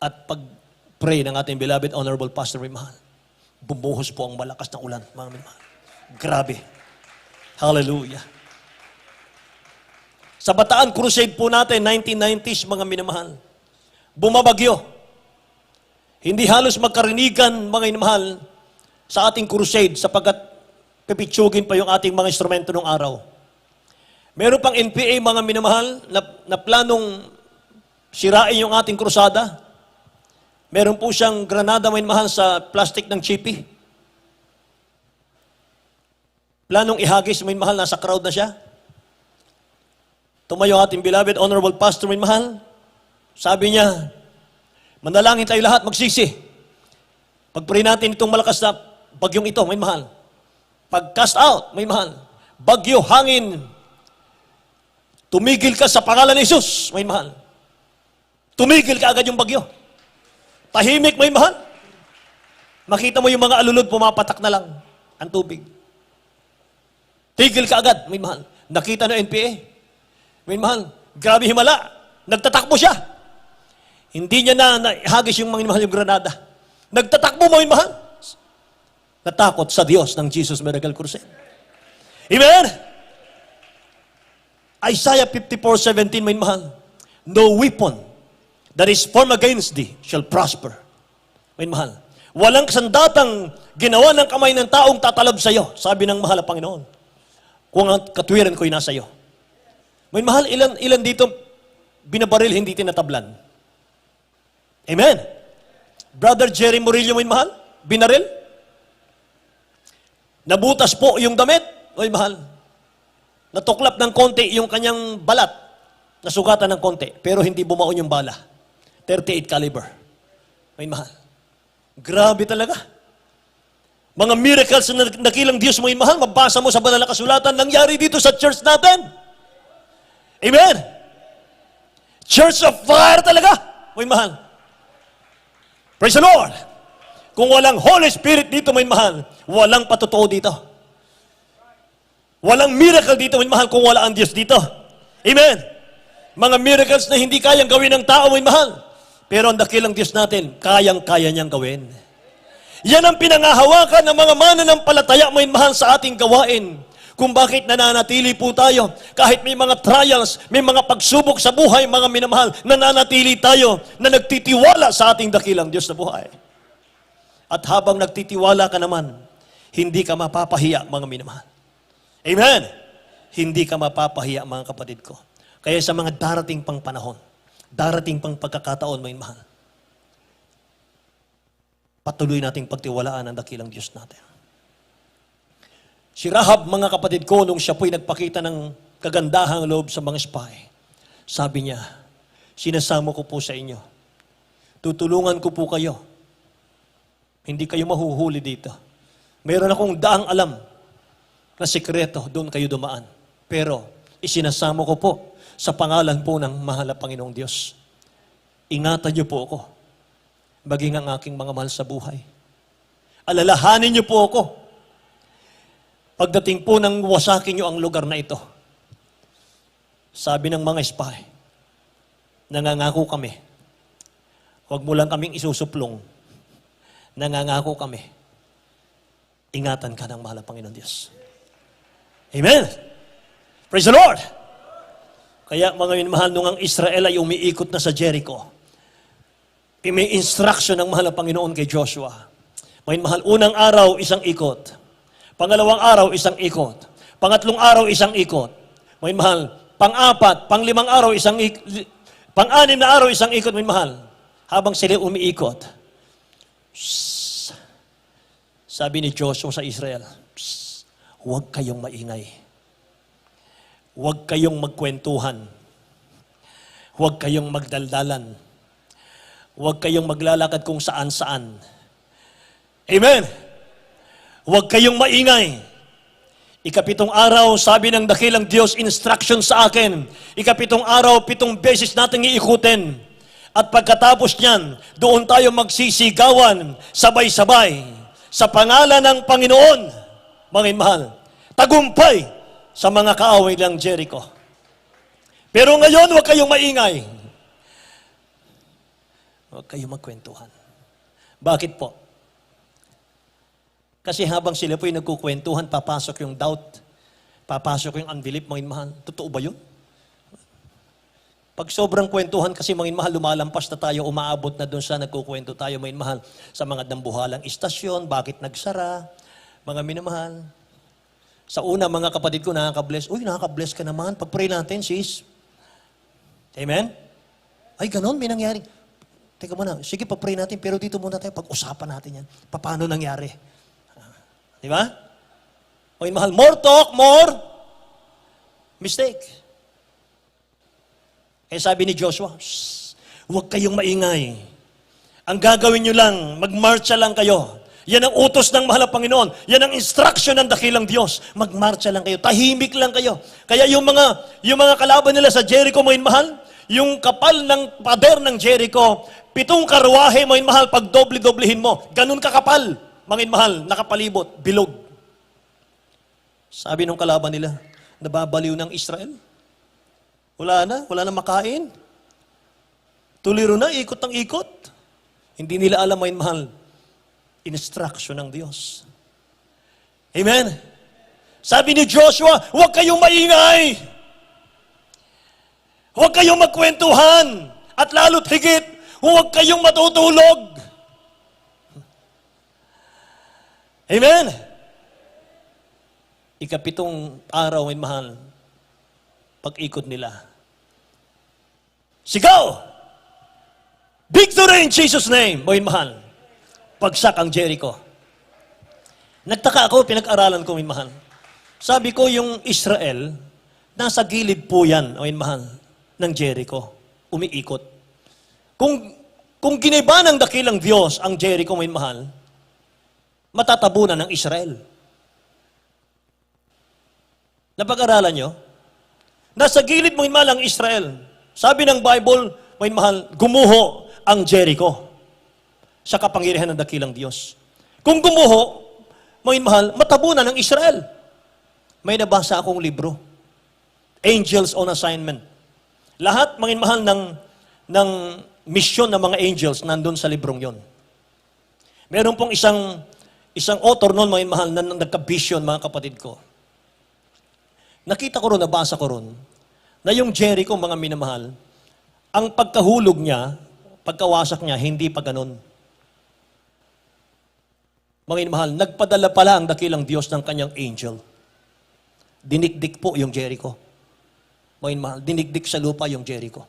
at pag-pray ng ating beloved Honorable Pastor Mahal, bumuhos po ang malakas na ulan, mga minamahal. Grabe. Hallelujah. Sa Bataan Crusade po natin, 1990s, mga minamahal, bumabagyo. Hindi halos magkarinigan, mga minamahal, sa ating crusade sapagkat pipitsugin pa yung ating mga instrumento ng araw. Meron pang NPA, mga minamahal, na planong sirain yung ating krusada. Meron po siyang granada, mga minamahal, sa plastic ng chippy. Planong ihagis, mga minamahal, nasa crowd na siya. Tumayo ating beloved Honorable Pastor, mga minamahal. Sabi niya, manalangin tayo lahat, magsisi. Pag-pray natin itong malakas na bagyong ito, may mahal. Pag-cast out, may mahal. Bagyo, hangin. Tumigil ka sa pangalan ni Jesus, may mahal. Tumigil ka agad yung bagyo. Tahimik, may mahal. Makita mo yung mga alulod, pumapatak na lang ang tubig. Tigil ka agad, may mahal. Nakita ng NPA, may mahal. Grabe himala. Nagtatakbo siya. Hindi niya na hagis yung mga mahal yung granada. Nagtatakbo mo yung mahal. Natakot sa Diyos ng Jesus Miracle Crusade. Amen? Isaiah 54:17, may mahal. No weapon that is formed against thee shall prosper. May mahal. Walang sandatang ginawa ng kamay ng taong tatalab sa iyo, sabi ng mahal na Panginoon. Kung ang katwiran ko'y nasa iyo. May mahal, ilan dito binabaril, hindi tinatablan. Amen? Brother Jerry Murillo, may mahal, binaril. Nabutas po yung damit, may mahal. Natuklap ng konti yung kanyang balat, nasugatan ng konti, pero hindi bumaon yung bala. 38 caliber. May mahal. Grabe talaga. Mga miracles na nakilang Diyos, may mahal, mabasa mo sa banal na kasulatan, nangyari dito sa church natin. Amen? Church of fire talaga, may mahal. Praise the Lord. Kung walang Holy Spirit dito, may mahal, walang patotoo dito. Walang miracle dito, may mahal, kung wala ang Diyos dito. Amen? Mga miracles na hindi kayang gawin ng tao, may mahal. Pero ang dakilang Diyos natin, kayang-kaya niyang gawin. Yan ang pinangahawakan ng mga mananampalataya, may mahal, sa ating gawain. Kung bakit nananatili po tayo, kahit may mga trials, may mga pagsubok sa buhay, mga minamahal, nananatili tayo na nagtitiwala sa ating dakilang Diyos na buhay. At habang nagtitiwala ka naman, hindi ka mapapahiya, mga minamahal. Amen? Hindi ka mapapahiya, mga kapatid ko. Kaya sa mga darating pang panahon, darating pang pagkakataon, mga minamahal, patuloy nating pagtiwalaan ang dakilang Diyos natin. Si Rahab, mga kapatid ko, nung siya po'y nagpakita ng kagandahang loob sa mga spy, sabi niya, sinasamo ko po sa inyo. Tutulungan ko po kayo. Hindi kayo mahuhuli dito. Mayroon akong daang alam na sikreto, doon kayo dumaan. Pero isinasamo ko po sa pangalan po ng mahal na Panginoong Diyos. Ingatan niyo po ako. Maging ang aking mga mahal sa buhay. Alalahanin niyo po ako. Pagdating po ng wasakin niyo ang lugar na ito, sabi ng mga spy, nangangako kami, huwag mo lang kaming isusuplong, nangangako kami, ingatan ka ng mahal na Panginoon Diyos. Amen! Praise the Lord! Kaya mga minamahal, nung ang Israel ay umiikot na sa Jericho, may instruction ng mahal na Panginoon kay Joshua. Mga minamahal, unang araw, isang ikot. Pangalawang araw, isang ikot. Pangatlong araw, isang ikot. May mahal. Pang-apat, pang-limang araw, isang ikot. Pang-anim na araw, isang ikot, may mahal. Habang sila umiikot, shhh, sabi ni Joshua sa Israel, shhh, huwag kayong maingay. Huwag kayong magkwentuhan. Huwag kayong magdaldalan. Huwag kayong maglalakad kung saan-saan. Amen! Huwag kayong maingay. Ikapitong araw, sabi ng dakilang Diyos, instruction sa akin. Ikapitong araw, 7 beses nating iikutin. At pagkatapos niyan, doon tayo magsisigawan, sabay-sabay, sa pangalan ng Panginoon, mga mahal, tagumpay sa mga kaaway ng Jericho. Pero ngayon, huwag kayong maingay. Huwag kayo magkwentuhan. Bakit po? Kasi habang sila po'y nagkukwentuhan, papasok yung doubt, papasok yung unbelief, mga mahal. Totoo ba yun? Pag sobrang kwentuhan kasi mga mahal, lumalampas na tayo, umaabot na doon sa nagkukwento tayo, mga mahal, sa mga dambuhalang istasyon, bakit nagsara, mga minamahal. Sa una, mga kapatid ko, nakaka-bless. Uy, nakaka-bless ka naman. Pag-pray natin, sis. Amen? Ay, ganon, may nangyari. Teka muna, sige, pag-pray natin, pero dito muna tayo, pag-usapan natin yan. Paano nangyari? Di ba? Mga mahal, more talk, more mistake. Eh sabi ni Joshua, huwag kayong maingay. Ang gagawin nyo lang, magmarcha lang kayo. Yan ang utos ng mahal na Panginoon. Yan ang instruction ng dakilang Diyos. Magmarcha lang kayo. Tahimik lang kayo. Kaya yung mga kalaban nila sa Jericho, mga mahal, yung kapal ng pader ng Jericho, 7 karwahe, mga mahal, pag doble-doblehin mo, ganun kakapal, mga mahal, nakapalibot, bilog. Sabi nung kalaban nila, nababaliw ng Israel. Wala na makain. Tuliro na, ikot ng ikot. Hindi nila alam, mga mahal, instruction ng Diyos. Amen? Sabi ni Joshua, huwag kayong maingay. Huwag kayong magkwentuhan. At lalo't higit, huwag kayong matutulog. Amen? Ikapitong araw, mga mahal, pag-ikot nila. Sigaw! Victory in Jesus' name, mga mahal. Pagsak ang Jericho. Nagtaka ako, pinag-aralan ko, mga mahal. Sabi ko, yung Israel, nasa gilid po yan, mga mahal, ng Jericho. Umiikot. Kung giniba ng dakilang Diyos ang Jericho, mga mahal, matatabunan ng Israel. Napag-aralan nyo? Nasa gilid mga mahal ang Israel. Sabi ng Bible, mga mahal, gumuho ang Jericho sa kapangyarihan ng dakilang Diyos. Kung gumuho, mga mahal, matabunan ng Israel. May nabasa akong libro, Angels on Assignment. Lahat, mga mahal, ng misyon ng mga angels nandun sa librong yon. Meron pong isang author noon, mga mahal, na nagka-vision, mga kapatid ko. Nakita ko ron, nabasa ko ron, na yung Jericho, mga minamahal, ang pagkahulog niya, pagkawasak niya, hindi pa ganun. Mga minamahal, nagpadala pala ang dakilang Diyos ng kanyang angel. Dinikdik po yung Jericho. Mga minamahal, dinikdik sa lupa yung Jericho.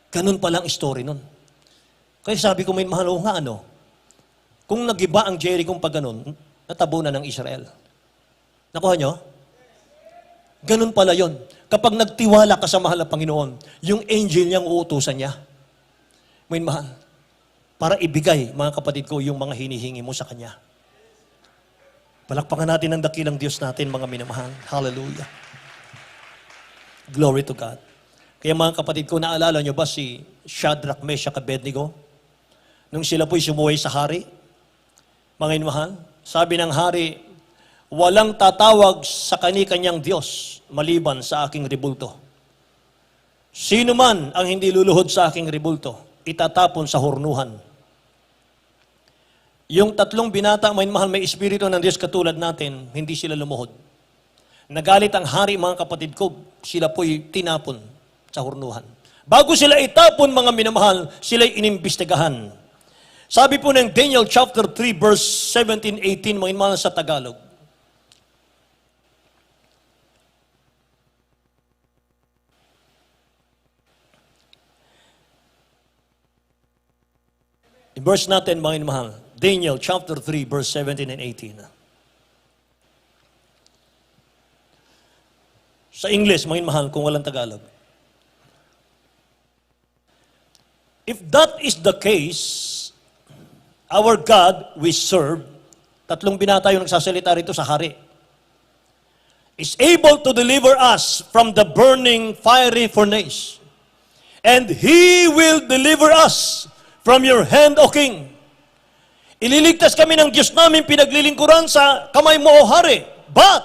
Ganun palang story nun. Kaya sabi ko, mga minamahal, o nga ano, kung nagiba ang Jericho pag ganun, natabunan ng Israel. Nakuha nyo? Ganun pala yon. Kapag nagtiwala ka sa mahal na Panginoon, yung angel niyang uutusan niya. May mahal. Para ibigay, mga kapatid ko, yung mga hinihingi mo sa Kanya. Palakpakan natin ang dakilang Diyos natin, mga minamahal. Hallelujah. Glory to God. Kaya mga kapatid ko, naalala nyo ba si Shadrach, Meshach, Abednego? Nung sila po'y sumuway sa hari, mga minamahal, sabi ng hari, walang tatawag sa kani-kanyang Diyos maliban sa aking ribulto. Sino man ang hindi luluhod sa aking ribulto, itatapon sa hurnuhan. Yung 3 binata, may mahal, may espiritu ng Diyos katulad natin, hindi sila lumuhod. Nagalit ang hari, mga kapatid ko, sila po'y tinapon sa hurnuhan. Bago sila itapon, mga minamahal, sila'y inimbestigahan. Sabi po ng Daniel chapter 3, verse 17-18, mga minamahal sa Tagalog. Verse natin, mga mahal. Daniel chapter 3, verse 17 and 18. Sa English, mga mahal, kung walang Tagalog. If that is the case, our God we serve, 3 binata yung nagsasalita rito sa hari, is able to deliver us from the burning fiery furnace. And He will deliver us from your hand, O King. Ililigtas kami ng Diyos namin pinaglilingkuran sa kamay mo, O Hari. But,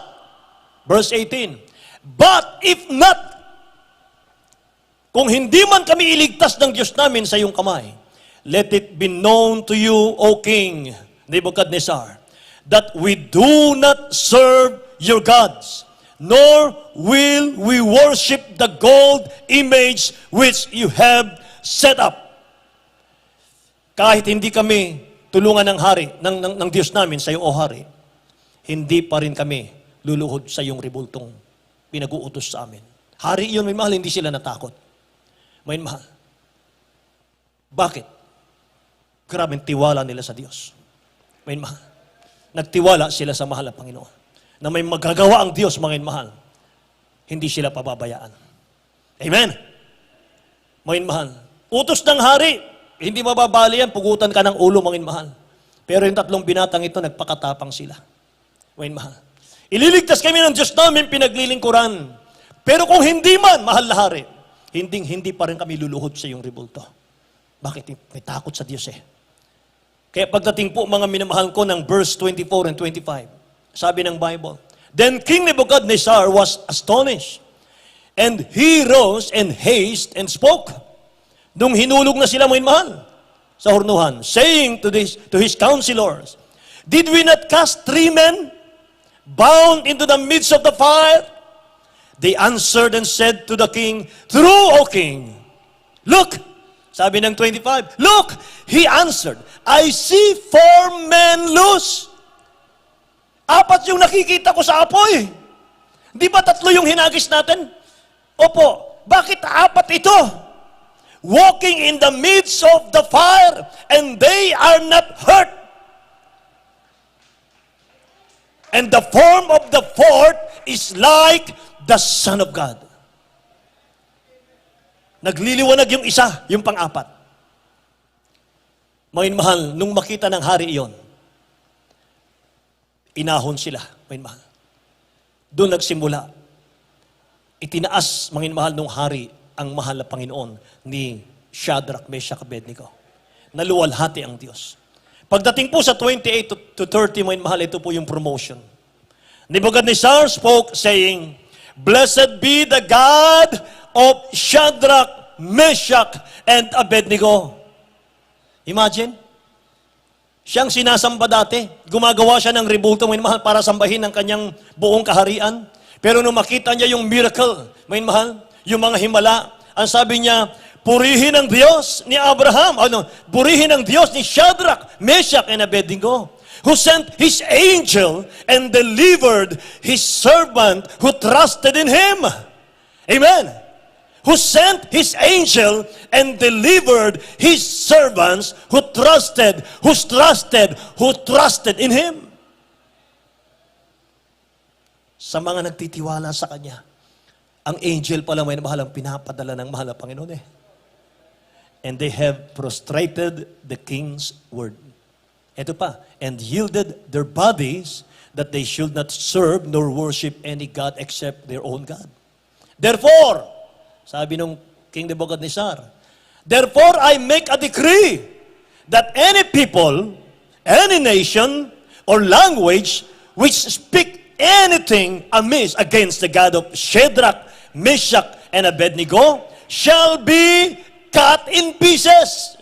verse 18, but if not, kung hindi man kami iligtas ng Diyos namin sa iyong kamay, let it be known to you, O King Nebuchadnezzar, that we do not serve your gods, nor will we worship the gold image which you have set up. Kahit hindi kami tulungan ng hari, ng Diyos namin sa iyo, O hari, hindi pa rin kami luluhod sa iyong ribultong pinag-uutos sa amin. Hari iyon, may mahal, hindi sila natakot. May mahal. Bakit? Grabing tiwala nila sa Diyos. May mahal. Nagtiwala sila sa mahal na Panginoon. Na may magagawa ang Diyos, mga mahal. Hindi sila pababayaan. Amen? Mga mahal. Utos ng hari, hindi mababali yan, pugutan ka ng ulo, mga mahal. Pero yung tatlong binatang ito, nagpakatapang sila. Mga mahal. Ililigtas kami ng Diyos namin, pinaglilingkuran. Pero kung hindi man, mahal na hari, hindi pa rin kami luluhod sa iyong ribulto. Bakit? May takot sa Diyos eh. Kaya pagdating po mga minamahal ko ng verse 24 and 25, sabi ng Bible, Then King Nebuchadnezzar was astonished, and he rose and haste and spoke. Nung hinulog na sila mga mahal sa hornuhan, saying to his counselors, Did we not cast 3 men bound into the midst of the fire? They answered and said to the king, True, O king. Look, sabi ng 25, Look, he answered, I see 4 men loose. 4 yung nakikita ko sa apoy. Di ba 3 yung hinagis natin? Opo, bakit 4 ito? Walking in the midst of the fire, and they are not hurt. And the form of the 4th is like the Son of God. Nagliliwanag yung isa, yung pang-4. Mga mahal, nung makita ng hari iyon, inahon sila, mga mahal. Doon nagsimula. Itinaas, mga mahal, nung hari ang mahal na Panginoon ni Shadrach, Meshach, Abednego. Naluwalhati ang Diyos. Pagdating po sa 28 to 30, mga mahal, ito po yung promotion. Nebuchadnezzar spoke saying, Blessed be the God of Shadrach, Meshach, and Abednego. Imagine, siyang sinasamba dati, gumagawa siya ng ribulto, mga mahal, para sambahin ang kanyang buong kaharian. Pero nung makita niya yung miracle, mga mahal, yung mga himala, ang sabi niya, purihin ang Diyos ni Abraham, purihin ang Diyos ni Shadrach, Meshach, and Abednego, who sent His angel and delivered His servant who trusted in Him. Amen. Who sent His angel and delivered His servants who trusted in Him. Sa mga nagtitiwala sa Kanya, ang angel pala may mahalang pinapadala ng mahal na Panginoon eh. And they have prostrated the king's word. Ito pa, and yielded their bodies that they should not serve nor worship any God except their own God. Therefore, sabi nung King Nebuchadnezzar, Therefore I make a decree that any people, any nation, or language which speak anything amiss against the God of Shadrach, Meshach, and Abednego shall be cut in pieces.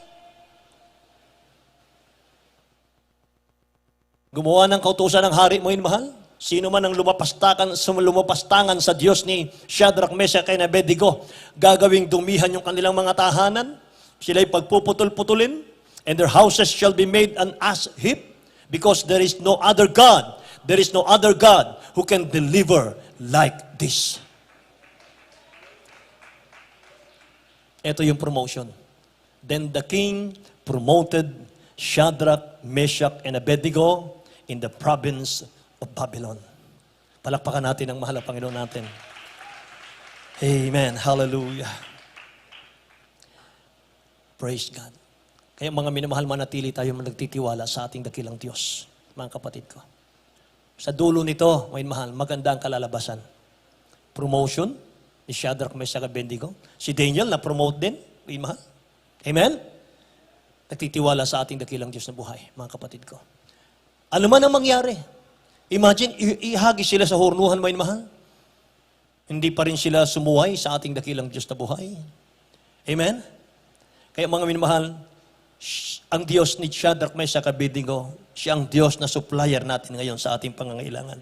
Gumawa ng kautusan ng hari mo, mahal. Sino man ang lumapastangan sa Diyos ni Shadrach, Meshach, and Abednego, gagawing dumihan yung kanilang mga tahanan, sila'y pagpuputol-putulin, and their houses shall be made an ash heap, because there is no other God who can deliver like this. Ito yung promotion. Then the king promoted Shadrach, Meshach, and Abednego in the province of Babylon. Palakpakan natin ang mahal na Panginoon natin. Amen. Hallelujah. Praise God. Kaya mga minamahal, manatili tayo nagtitiwala sa ating dakilang Diyos, mga kapatid ko. Sa dulo nito, mga mahal, maganda ang kalalabasan. Promotion ni Shadrach, Meshach, Abednego. Si Daniel na-promote din, mga mahal. Amen? Nagtitiwala sa ating dakilang Diyos na buhay, mga kapatid ko. Ano man ang mangyari, imagine, ihagi sila sa hornuhan, mga mahal. Hindi pa rin sila sumuway sa ating dakilang Diyos na buhay. Amen? Kaya mga minamahal, Ang Diyos ni Shadrach, Meshach, Abednego, siya ang Diyos na supplier natin ngayon sa ating pangangailangan.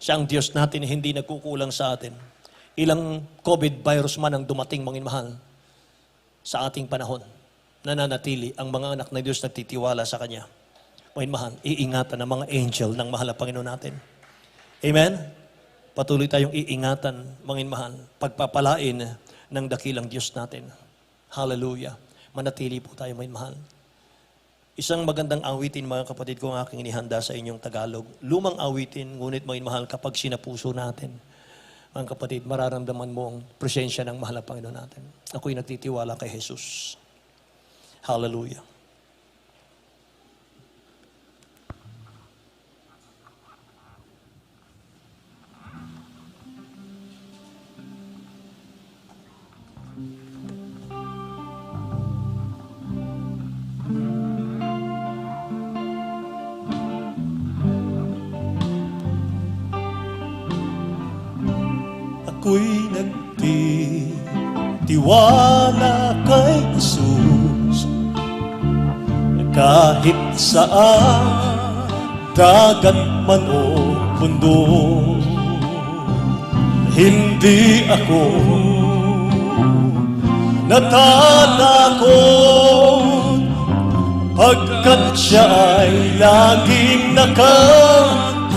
Siya ang Diyos natin, hindi nagkukulang sa atin. Ilang COVID virus man ang dumating, mga mahal, sa ating panahon, nananatili ang mga anak ng Diyos nagtitiwala sa Kanya. Mga mahal, iingatan ng mga angel ng mahal na Panginoon natin. Amen? Patuloy tayong iingatan, mga mahal, pagpapalain ng dakilang Diyos natin. Hallelujah. Manatili po tayo, mga mahal. Isang magandang awitin, mga kapatid ko, ang aking inihanda sa inyong Tagalog. Lumang awitin, ngunit mga mahal, kapag sinapuso natin, mga kapatid, mararamdaman mo ang presensya ng mahal na Panginoon natin. Ako'y nagtitiwala kay Jesus. Hallelujah. Ako'y nagtitiwala kay Jesus kahit saan, dagat man o bundok. Hindi ako natatakot pagkat siya ay laging nakatanong.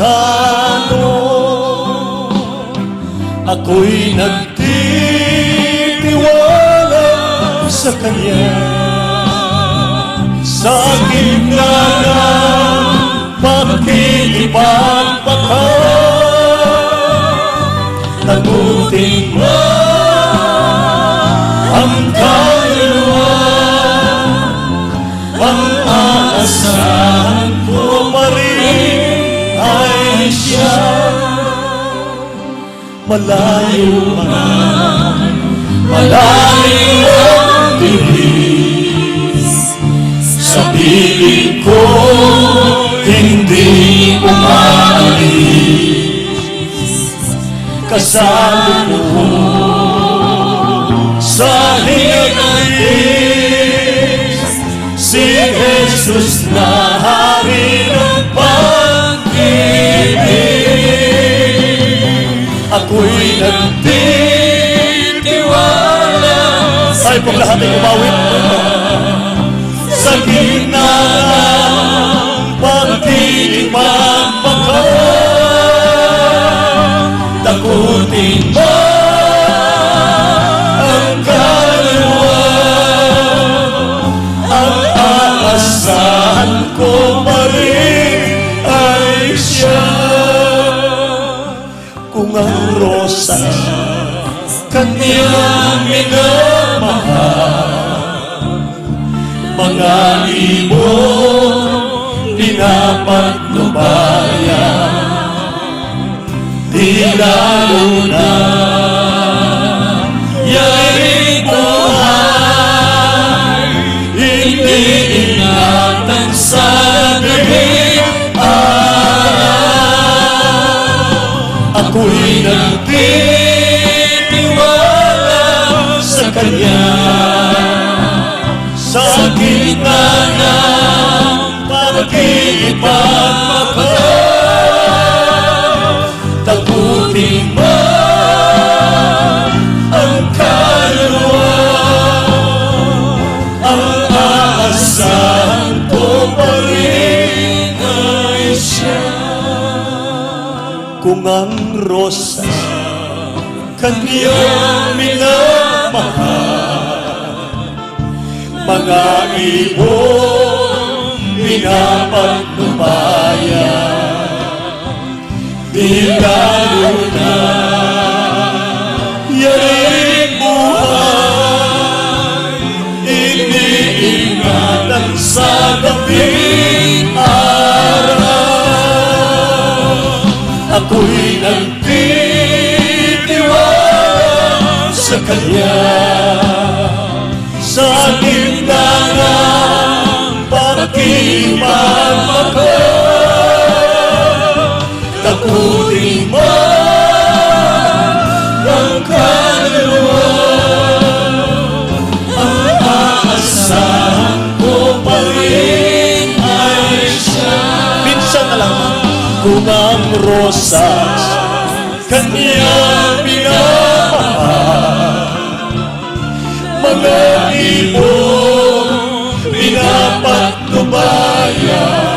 Ako'y nagtitiwala sa Kanya sa gitna ng pagkikipagpaka. Tagutin mo ang kaluluwa, ang aasahan ko pa rin ay siya. Malayo man, malayo ang bihis, sa piling ko hindi umaalis. Kasama mo sa higis, si Jesus na hari ng pag-ibig. Ako'y nagtitiwala. Tayo pong lahat ay umawit sa gitna ng pagkikipagpaka. Takutin mo ang kaluluwa, ang aasahan ko pa rin ay siya. Kung ang rosas Kanya minamahal, mga ibon pinapatnubayan, di lalo na yaring buhay, hindi ingatan sa gabing araw. Ako'y nagtitiwala sa Kanya sa gitna ng pagkikipagpaka. Tagutin mo ang kaluluwa, ang aasahan ko pa rin ay siya. Kung ang rosas Kanyang minamahal, mga ibon pinapatnubayan, di lalo na yaring buhay, iniingatan sa gabing araw. Ako'y nagtitiwala sa Kanya sa gitna ng pagkikipagpaka. Takutin mo ang kaluluwa, ang aasahan ko sa Kanyang minamahal. Mga ibong pinapatnubayan,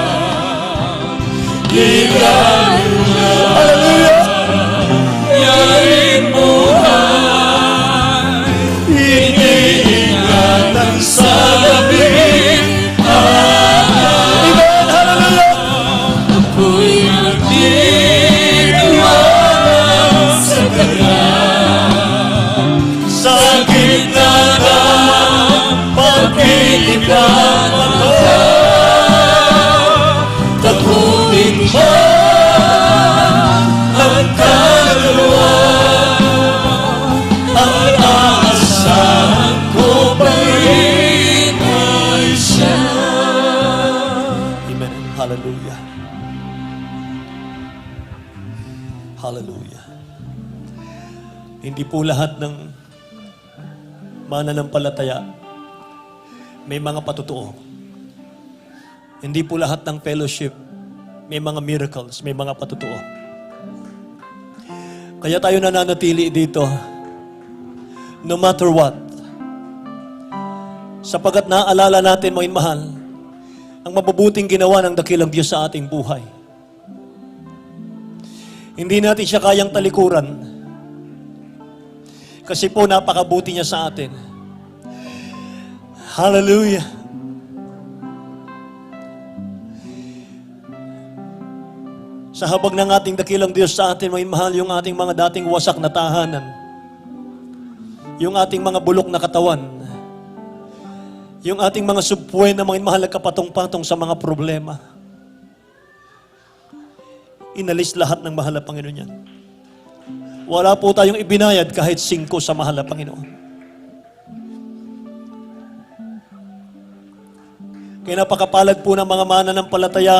hallelujah! Yaring buhay, iniingatan sa gabi. Amen, hallelujah! Ako'y nagtitiwala sa Kanya, sa gitna ng pag-ibang mga tagunin mo ang kaluluwa. Ang aasahan ko pa rin ay siya. Amen. Hallelujah. Hallelujah. Hindi po lahat ng mananampalataya may mga patutuo. Hindi po lahat ng fellowship may mga miracles, may mga patutuo. Kaya tayo nananatili dito no matter what. Sapagat naaalala natin, mga mahal, ang mabubuting ginawa ng dakilang Diyos sa ating buhay. Hindi natin siya kayang talikuran kasi po napakabuti niya sa atin. Hallelujah. Sa habag ng ating dakilang Diyos sa atin, mga mahal, yung ating mga dating wasak na tahanan, yung ating mga bulok na katawan, yung ating mga subpuwen na mga mahal nagkapatong-patong sa mga problema, inalis lahat ng mahal na Panginoon yan. Wala po tayong ibinayad kahit 5 sa mahal na Panginoon. Kaya napakapalad po ng mga mananampalataya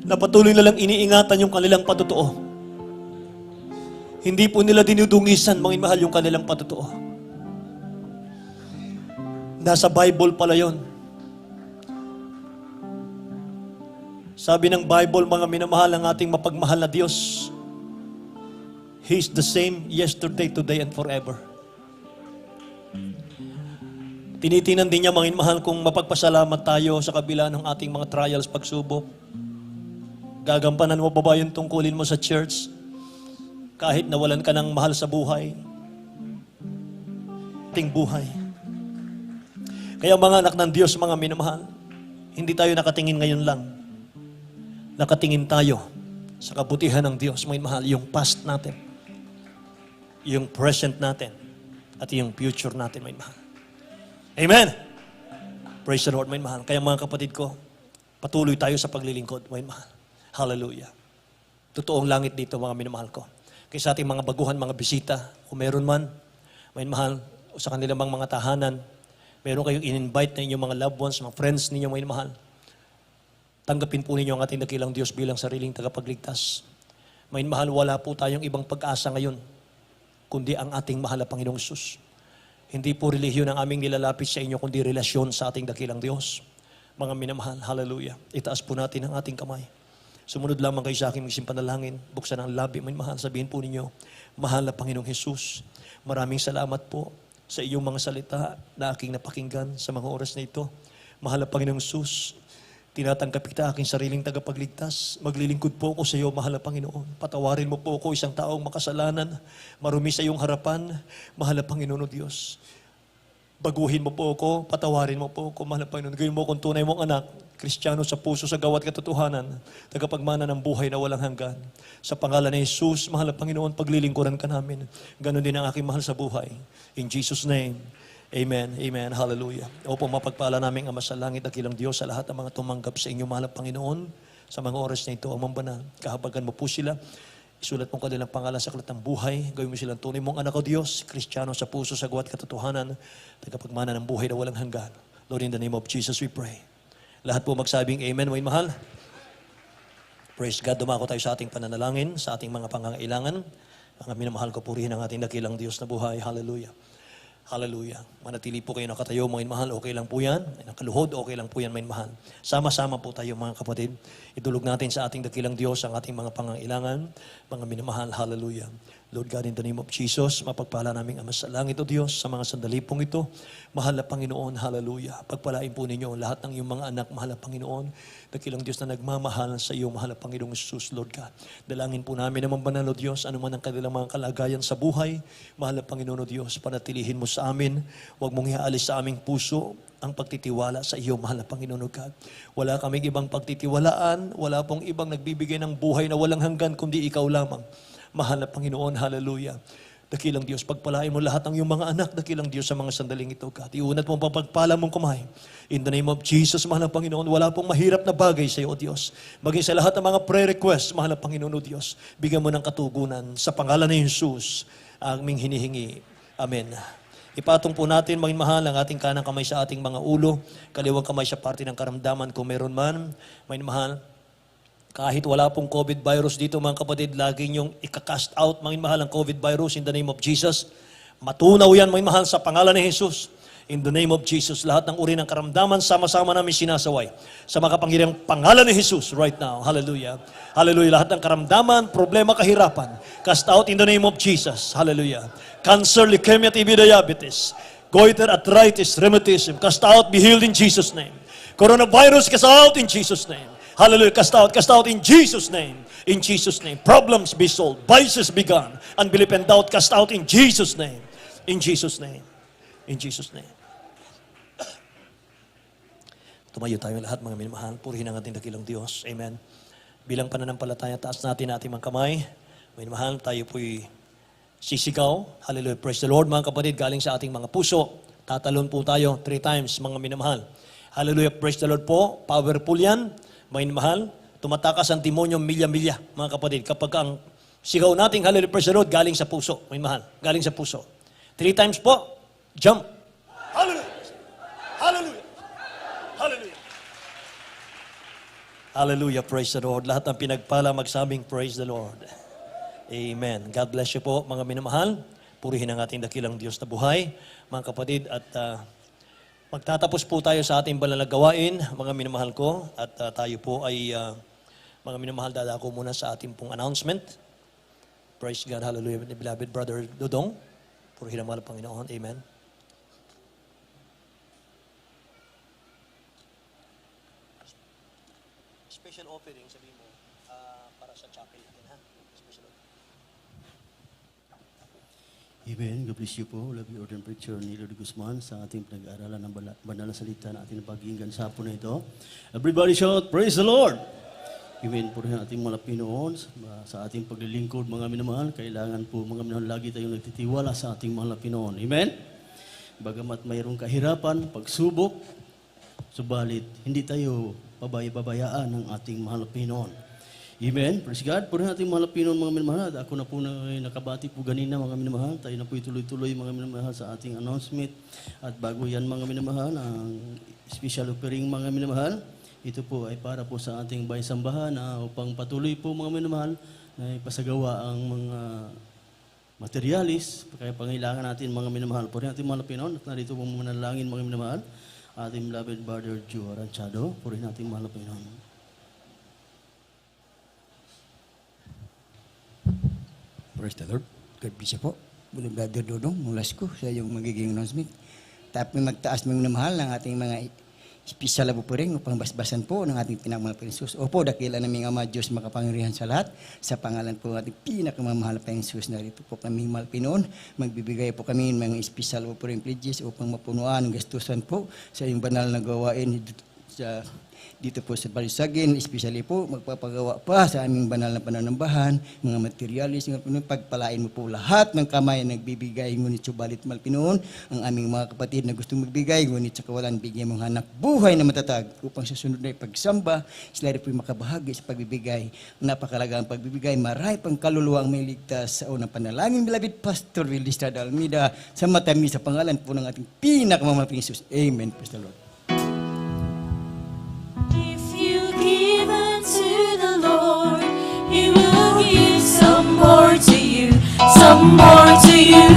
na patuloy na lang iniingatan yung kanilang patutuo. Hindi po nila dinudungisan, mga mahal, yung kanilang patutuo. Nasa Bible pala yon. Sabi ng Bible, mga minamahal, ang ating mapagmahal na Diyos, He's the same yesterday, today, and forever. Tinitingnan din niya, mga minamahal, kung mapagpasalamat tayo sa kabila ng ating mga trials, pagsubok. Gagampanan mo pa ba yung tungkulin mo sa church? Kahit nawalan ka ng mahal sa buhay. Ating buhay. Kaya mga anak ng Diyos, mga minamahal, hindi tayo nakatingin ngayon lang. Nakatingin tayo sa kabutihan ng Diyos, mga minamahal, yung past natin, yung present natin, at yung future natin, mga minamahal. Amen! Praise the Lord, mga minamahal. Kaya mga kapatid ko, patuloy tayo sa paglilingkod, mga minamahal. Hallelujah. Totoong langit dito, mga minamahal ko. Kaya sa ating mga baguhan, mga bisita, kung meron man, mga minamahal, o sa kanilang mga tahanan, meron kayong in-invite na inyong mga loved ones, mga friends ninyo, mga minamahal. Tanggapin po ninyo ang ating dakilang Diyos bilang sariling tagapagligtas. Mga minamahal, wala po tayong ibang pag-asa ngayon, kundi ang ating mahal na Panginoong Hesus. Hindi po relihiyon ang aming nilalapit sa inyo, kundi relasyon sa ating dakilang Diyos. Mga minamahal, hallelujah. Itaas po natin ang ating kamay. Sumunod lamang kayo sa aking maging panalangin. Buksan ang labi, may mahal. Sabihin po ninyo, mahal na Panginoong Hesus, maraming salamat po sa iyong mga salita na aking napakinggan sa mga oras na ito. Mahal na Panginoong Hesus, tinatanggap kita aking sariling tagapagligtas. Maglilingkod po ako sa iyo, mahal na Panginoon. Patawarin mo po ako, isang taong makasalanan, marumi sa iyong harapan, mahal na Panginoon o Diyos. Baguhin mo po ako, patawarin mo po ako, mahal na Panginoon. Gawin mo akong tunay mong anak, Kristiyano sa puso, sa gawat katotohanan, tagapagmana ng buhay na walang hanggan. Sa pangalan ni Jesus, mahal na Panginoon, paglilingkuran ka namin. Ganon din ang aking mahal sa buhay. In Jesus' name, amen, amen, hallelujah. Opo, mapagpala namin Ama sa langit, dakilang Diyos, sa lahat ng mga tumanggap sa inyo, mahal na Panginoon, sa mga oras na ito, Amang Banal, kahabagan mo po sila. Isulat mong kanilang pangalan sa aklat ng buhay. Gawin mo silang tunay mong anak o Diyos, Kristiyano sa puso, sa gawat katotohanan, tagapagmana ng buhay na walang hanggan. Lord, in the name of Jesus, we pray. Lahat po magsabing amen, mga mahal. Praise God, dumako tayo sa ating pananalangin, sa ating mga pangangailangan. Mga minamahal ko, purihin ang ating dakilang Diyos na buhay. Hallelujah. Hallelujah. Manatili po kayo nakatayo, mga mahal. Okay lang po yan. Nakaluhod, okay lang po yan, mga mahal. Sama-sama po tayo, mga kapatid. Idulog natin sa ating dakilang Diyos ang ating mga pangangailangan, mga minamahal. Hallelujah. Lord God, in the name of Jesus, mapagpala namin Ama sa langit, O Diyos, sa mga sandali pong ito. Mahal na Panginoon, hallelujah. Pagpalain po ninyo lahat ng iyong mga anak, mahal na Panginoon. Dakilang Diyos na nagmamahal sa iyo, mahal na Panginoong Jesus, Lord God. Dalangin po namin naman banal, O Diyos, anuman ang kanilang mga kalagayan sa buhay. Mahal na Panginoon, O Diyos, panatilihin mo sa amin. Huwag mong iaalis sa aming puso ang pagtitiwala sa iyo, mahal na Panginoon, O God. Wala kaming ibang pagtitiwalaan, wala pong ibang nagbibigay ng buhay na walang hanggan, kundi ikaw lamang. Mahal na Panginoon, hallelujah. Dakilang Diyos, pagpalain mo lahat ng iyong mga anak, dakilang Diyos sa mga sandaling ito, God. Iunat mo ang pagpala mong kamay. In the name of Jesus, mahal na Panginoon, wala pong mahirap na bagay sa iyo, O Diyos. Maging sa lahat ng mga prayer requests, mahal na Panginoon, O Diyos, bigyan mo ng katugunan sa pangalan ni Jesus, ang aming hinihingi. Amen. Ipatong po natin, mga mahal, ang ating kanang kamay sa ating mga ulo, kaliwang kamay sa parte ng karamdaman kung meron man. Mga mahal, kahit wala pong COVID virus dito, mga kapatid, lagi niyong ikakast out, mga mahal, ang COVID virus in the name of Jesus. Matunaw yan, mga mahal, sa pangalan ni Jesus. In the name of Jesus, lahat ng uri ng karamdaman, sama-sama namin sinasaway. Sa makapangyarihang pangalan ni Jesus right now. Hallelujah. Hallelujah. Lahat ng karamdaman, problema, kahirapan, cast out in the name of Jesus. Hallelujah. Cancer, leukemia, TB, diabetes, goiter, arthritis, rheumatism, cast out, be healed in Jesus' name. Coronavirus, cast out in Jesus' name. Hallelujah. Cast out in Jesus' name. In Jesus' name. Problems be solved. Vices be gone. Unbelief and doubt, cast out in Jesus' name. In Jesus' name. In Jesus' name. Tumayo tayo lahat, mga minamahal. Purihin ang ating dakilang Diyos. Amen. Bilang pananampalataya, taas natin ating mga kamay. Minamahal, tayo po'y sisigaw. Hallelujah. Praise the Lord, mga kapatid. Galing sa ating mga puso. Tatalon po tayo 3 times, mga minamahal. Hallelujah. Praise the Lord po. Powerful yan. Mga mahal, tumatakas ang demonyo milya-milya, mga kapatid. Kapag ang sigaw nating hallelujah, praise the Lord, galing sa puso. Mga mahal, galing sa puso. 3 times po, jump. Hallelujah. Hallelujah. Hallelujah. Hallelujah, praise the Lord. Lahat ng pinagpala magsabing praise the Lord. Amen. God bless you po, mga minamahal. Purihin ang ating dakilang Diyos na buhay, mga kapatid. At magtatapos po tayo sa ating banal na gawain, mga minamahal ko, at tayo po ay, mga minamahal, dadako muna sa ating pong announcement. Praise God, hallelujah, beloved brother Dodong. Purihin ang mahal ng Panginoon, amen. Special offering, sabi mo, para sa chapel natin, ha? Special offering. Amen. God bless you po. Love you, Ordained Preacher Nilo de Guzman sa ating pinag-aaralan ng banal na salita na ating napakinggan sa hapon na ito. Everybody shout, praise the Lord! Amen. Purihin ating mga Pinoon sa ating paglilingkod, mga minamahal. Kailangan po, mga minamahal, lagi tayong nagtitiwala sa ating mga Pinoon. Amen. Bagamat mayroong kahirapan, pagsubok, subalit hindi tayo pabayaan ng ating mahal na Pinoon. Amen. Praise God. Purihin ating mahal na Pinoon, mga minamahal. Ako na po nakabati po ganina, mga minamahal. Tayo na po ituloy-tuloy, mga minamahal, sa ating announcement. At bago yan, mga minamahal, ang special offering, mga minamahal, ito po ay para po sa ating baysambahan upang patuloy po, mga minamahal, na ipasagawa ang mga materialis, kaya pangailangan natin, mga minamahal. Purihin ating mahal na Pinoon, at narito po manalangin, mga minamahal, ating beloved brother Joe Aranchado. Purihin ating mahal na Pinoon. Praise the Lord. God bless you po. Bulang Brother Dodong, mulas ko sa iyong magiging announcement. Tapos magtaas mong namahal ng ating mga special labo po rin upang basbasan po ng ating pinagmahal na Jesus. Opo, dakila naming Ama Diyos makapangyarihan sa lahat. Sa pangalan po ng ating pinakamamahal na Jesus, narito po kami Malpinoon. Magbibigay po kami ng mga special labo po rin pledges upang mapunuan ang gastusan po sa iyong banal na gawain dito po sa Balisagin, especially po magpapagawa pa sa aming banal na pananambahan, mga materialis, pagpalain mo po lahat ng kamay na nagbibigay, ngunit subalit Malpinoon, ang aming mga kapatid na gustong magbigay, ngunit sa kawalan, bigyan mong hanap buhay na matatag upang sa sunod na pagsamba, sila rin po makabahagi sa pagbibigay. Napakalagang pagbibigay, marami pang kaluluwa ang may ligtas sa unang panalangin, beloved Pastor Will Estrada Almeida, sa matamis sa pangalan po ng ating pinakamamahal na Jesus. Amen. Praise the Lord. He will give some more to you, some more to you,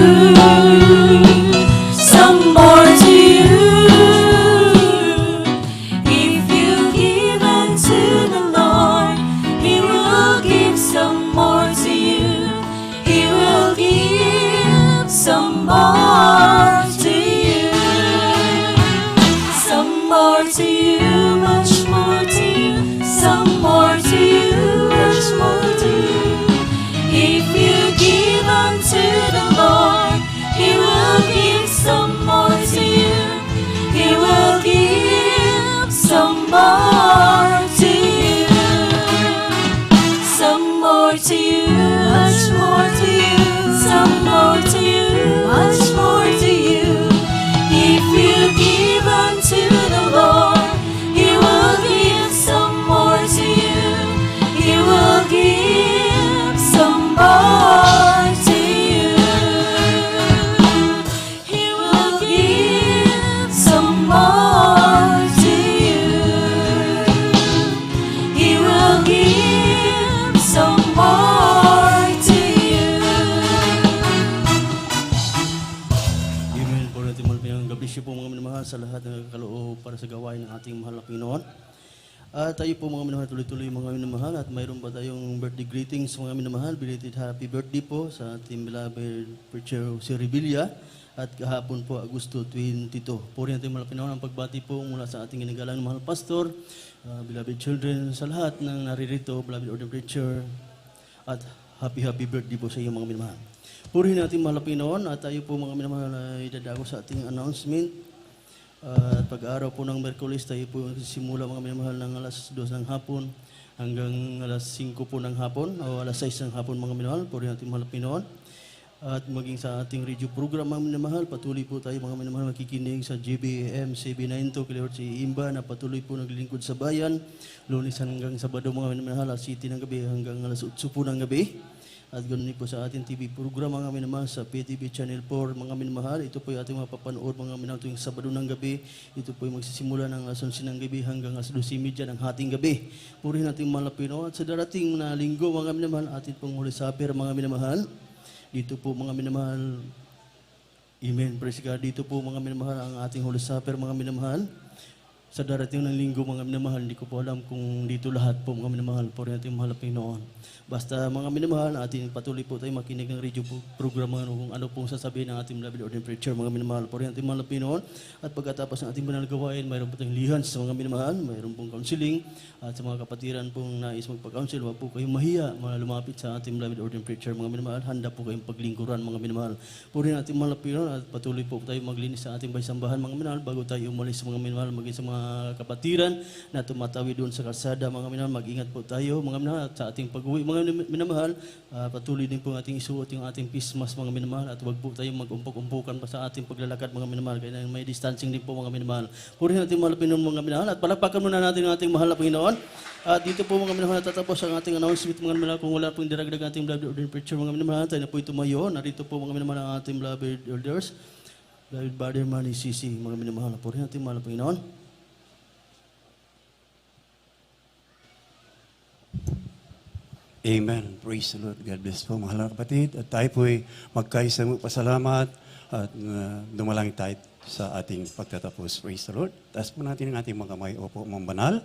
bless you po mga minamahal sa lahat ng nagkakaloob para sa gawain ng ating mahal na Panginoon. Tayo po mga minamahal, tuloy-tuloy mga minamahal at mayroon pa tayong birthday greetings mga minamahal. Belated happy birthday po sa ating beloved preacher si Revilla. At kahapon po, Agosto 22. Puri natin mahal na Panginoon ang pagbati po mula sa ating ginagalang mahal pastor, beloved children, sa lahat ng naririto, beloved order preacher. At happy birthday po sa iyo mga minamahal. Purihin natin mahal na Panginoon at tayo po mga minamahal ay dadako sa ating announcement. At pag-araw po ng Merkulis, tayo po simula mga minamahal ng alas 2 ng hapon hanggang alas 5 po ng hapon o alas 6 ng hapon mga minamahal. Purihin natin mahal na Panginoon. At maging sa ating radio program mga minamahal, patuloy po tayo mga minamahal nakikinig sa GBM 792 kilohertz si Imba na patuloy po naglilingkod sa bayan. Lunes hanggang Sabado mga minamahal, alas 7 ng gabi hanggang alas 8 po ng gabi. At ganoon po sa ating TV program mga minamahal sa PTV Channel 4 mga minamahal. Ito po yung ating mapapanood mga minamahal tuwing Sabado ng gabi. Ito po yung magsisimula ng alas 11 ng gabi hanggang alas 12:30 ng hating gabi. Purihin natin mga Pilipino. At sa darating na linggo mga minamahal, atin pong Holy Supper mga minamahal. Dito po mga minamahal, amen, praise God. Dito po mga minamahal ang ating Holy Supper mga minamahal. Sa darating ng linggo mga minamahal, hindi ko po alam kung dito lahat po mga minamahal, po rin ating mahal na Panginoon. Basta mga minamahal, ating patuloy po tayo makinig ng radio programa kung ano pong sasabihin ng ating beloved ordained preacher mga minamahal, po rin ating mahal na Panginoon. At pagkatapos ng ating banal na gawain, mayroon po tayong lihans sa mga minamahal, mayroon pong counseling, at sa mga kapatiran pong nais magpa-counsel, wag po kayong mahiya, lumapit sa ating beloved ordained preacher mga minamahal, handa po kayong paglingkuran mga minamahal. Po rin ating mahal na Panginoon at patuloy po tayo maglinis sa ating baysambahan mga minamahal bago tayo umalis mga minamahal, maging sa mga kapatiran na tumatawi doon sa kalsada mga minamahal, mag-ingat po tayo mga minamahal at sa ating pag-uwi mga minamahal, patuloy din po ating isuot yung ating face mask mga minamahal at wag po tayong mag-umpok-umpukan pa sa ating paglalakad mga minamahal, kaya may distancing din po mga minamahal. Purihin natin mahal na Panginoon mga minamahal at palakpakan muna natin ang ating mahal na Panginoon. At dito po mga minamahal natatapos ang ating announcement mga minamahal. Kung wala pong diragdag ating beloved ordained preacher mga minamahal, tayo na po tumayo. Narito po mga minamahal ang ating beloved elders, beloved Brother Manny Sisi mga minamahal. Purihin natin mahal na Panginoon. Amen. Praise the Lord. God bless po, mahal na kapatid. At tayo po'y magkaisang pasalamat at dumalangin tayo sa ating pagtatapos. Praise the Lord. Taas po natin ang ating mga kamay. Opo, mga banal.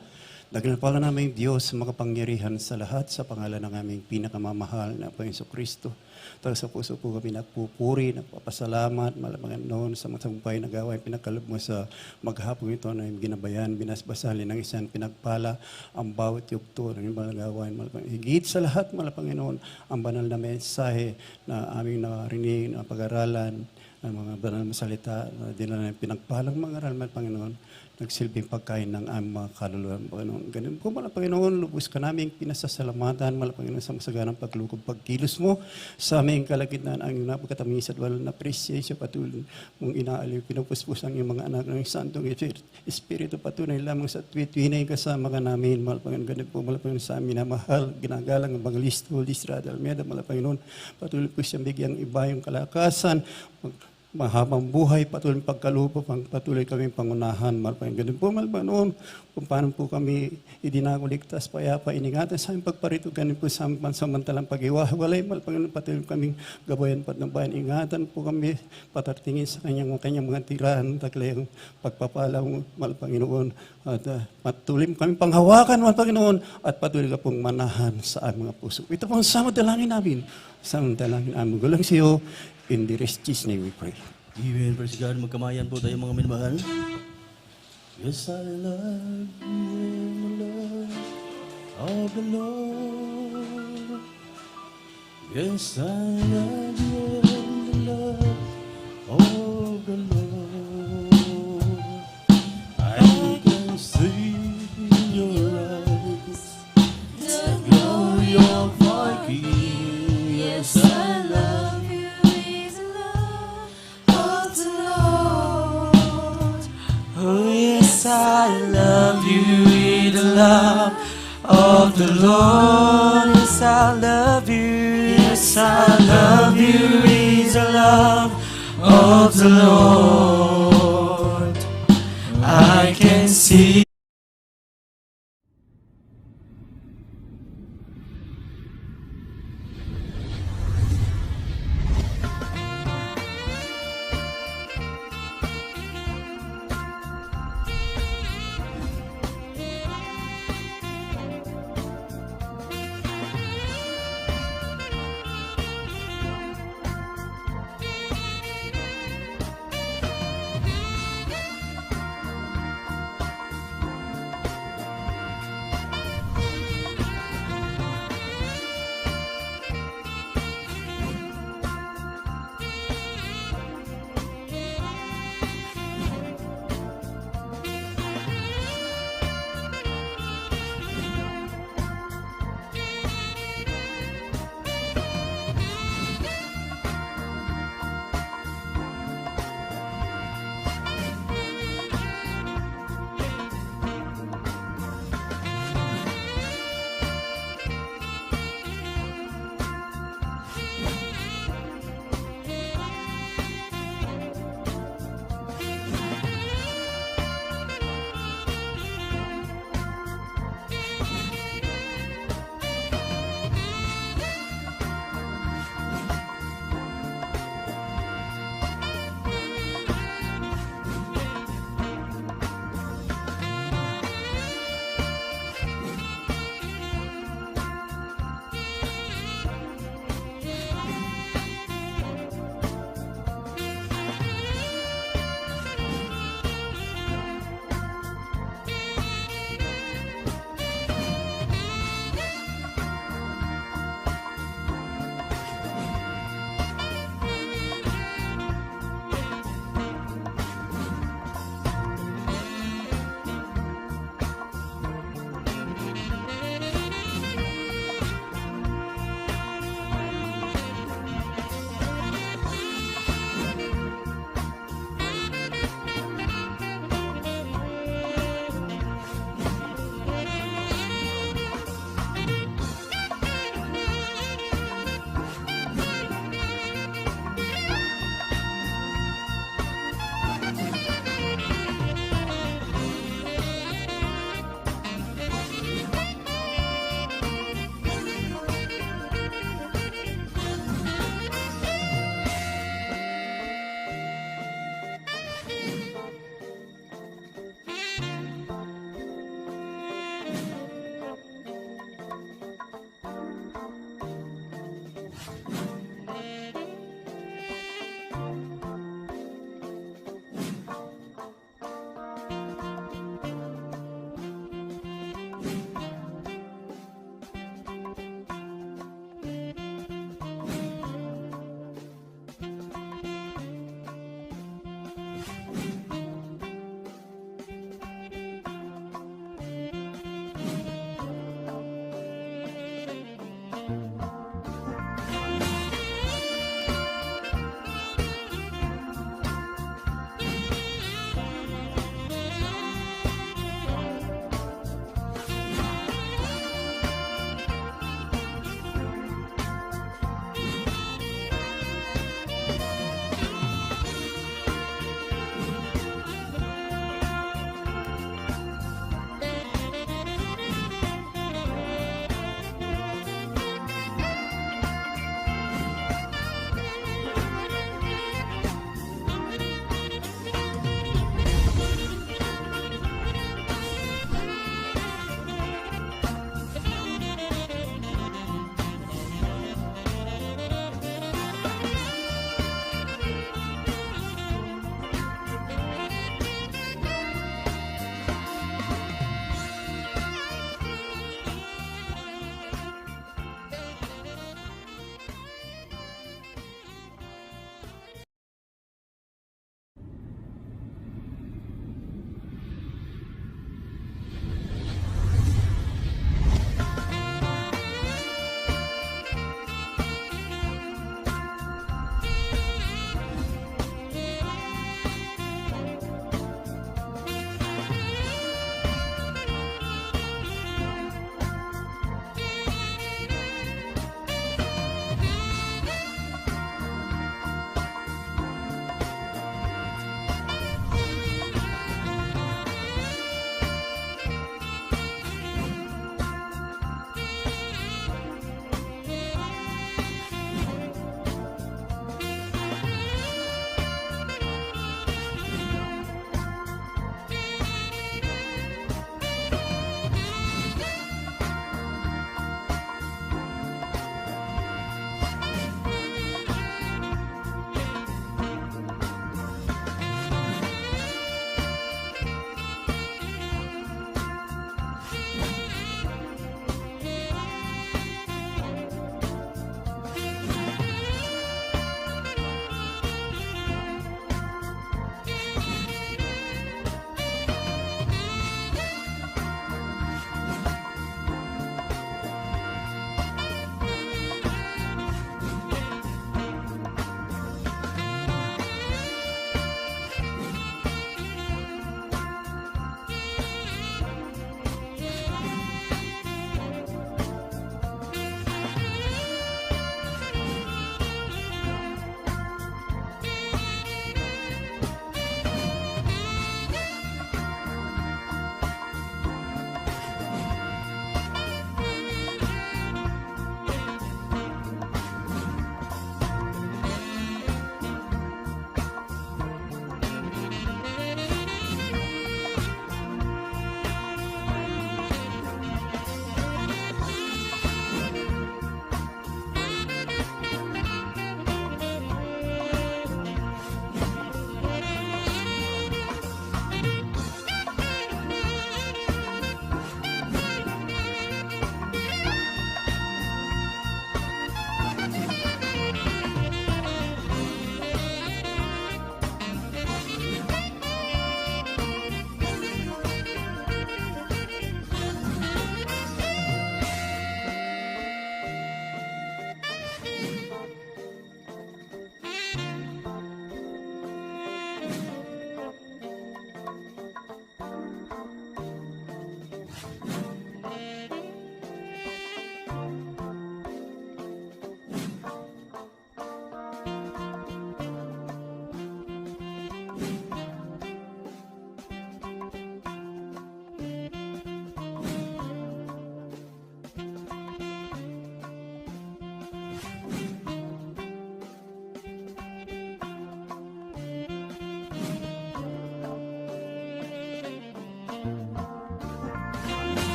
Dakilang namin Diyos makapangyarihan sa lahat sa pangalan ng aming pinakamamahal na Panginoon Kristo. Tayo sa puso po kami nagpupuri, nagpapasalamat, Panginoon sa matagumpay na gawain pinagkaloob mo sa maghapon ito na ginabayan, binasbasalin ng isang pinagpala ang bawat yugto ng mga gawain. Higit sa lahat, Panginoon, ang banal na mensahe na aming narinig, na pag-aralan, ang mga banal na salita na dinala ng pinagpalang mga aral, Panginoon, nagsilbing pagkain ng aming mga kaluluwa, Panginoon. Ganun po, Panginoon, lubos ka namin pinasasalamatan, Panginoon, sa masaganang paglukob, pagkilos mo sa aming kalagitnaan, ang napagkatamis at walang na-appreciation, patuloy mong inaaliw, pinupuspos ang iyong mga anak ng Santong Espiritu, patunay lamang sa tuwinay kasama ka namin, Panginoon. Ganun po, Panginoon, sa amin na mahal, ginagalang ang Bangalisto, Lisrad, Almeida, Panginoon, patuloy po siyang bigyang iba yung kalakasan, mahabang buhay, patuloy pagkaloob, patuloy kami pangunahan, Panginoon. Ganun po, Panginoon, kung paano po kami idinakuligtas, payapa, iningatan sa aming pagparito, ganun po sa pansamantalang pag-iwalay, Panginoon, patuloy kaming gabayan pat ng bayan, ingatan po kami, patartingin sa kanyang mga tirahan, taklayang pagpapalang, Panginoon, at patuloy kami panghawakan, Panginoon, at patuloy ka pong manahan sa aming mga puso. Ito po ang samadalangin namin, samadalangin namin. Gulang sa iyo, in the rest Jesus' name we pray. Amen. Praise God. Magkamayan po tayo mga minamahal. Yes, I love you, the love of the Lord. Yes, I love you, the love of the Lord. I can see in your eyes the glory of our King. Yes, I love you. Oh yes, I love you with the love of the Lord. Yes, I love you. Yes, I love you with the love of the Lord.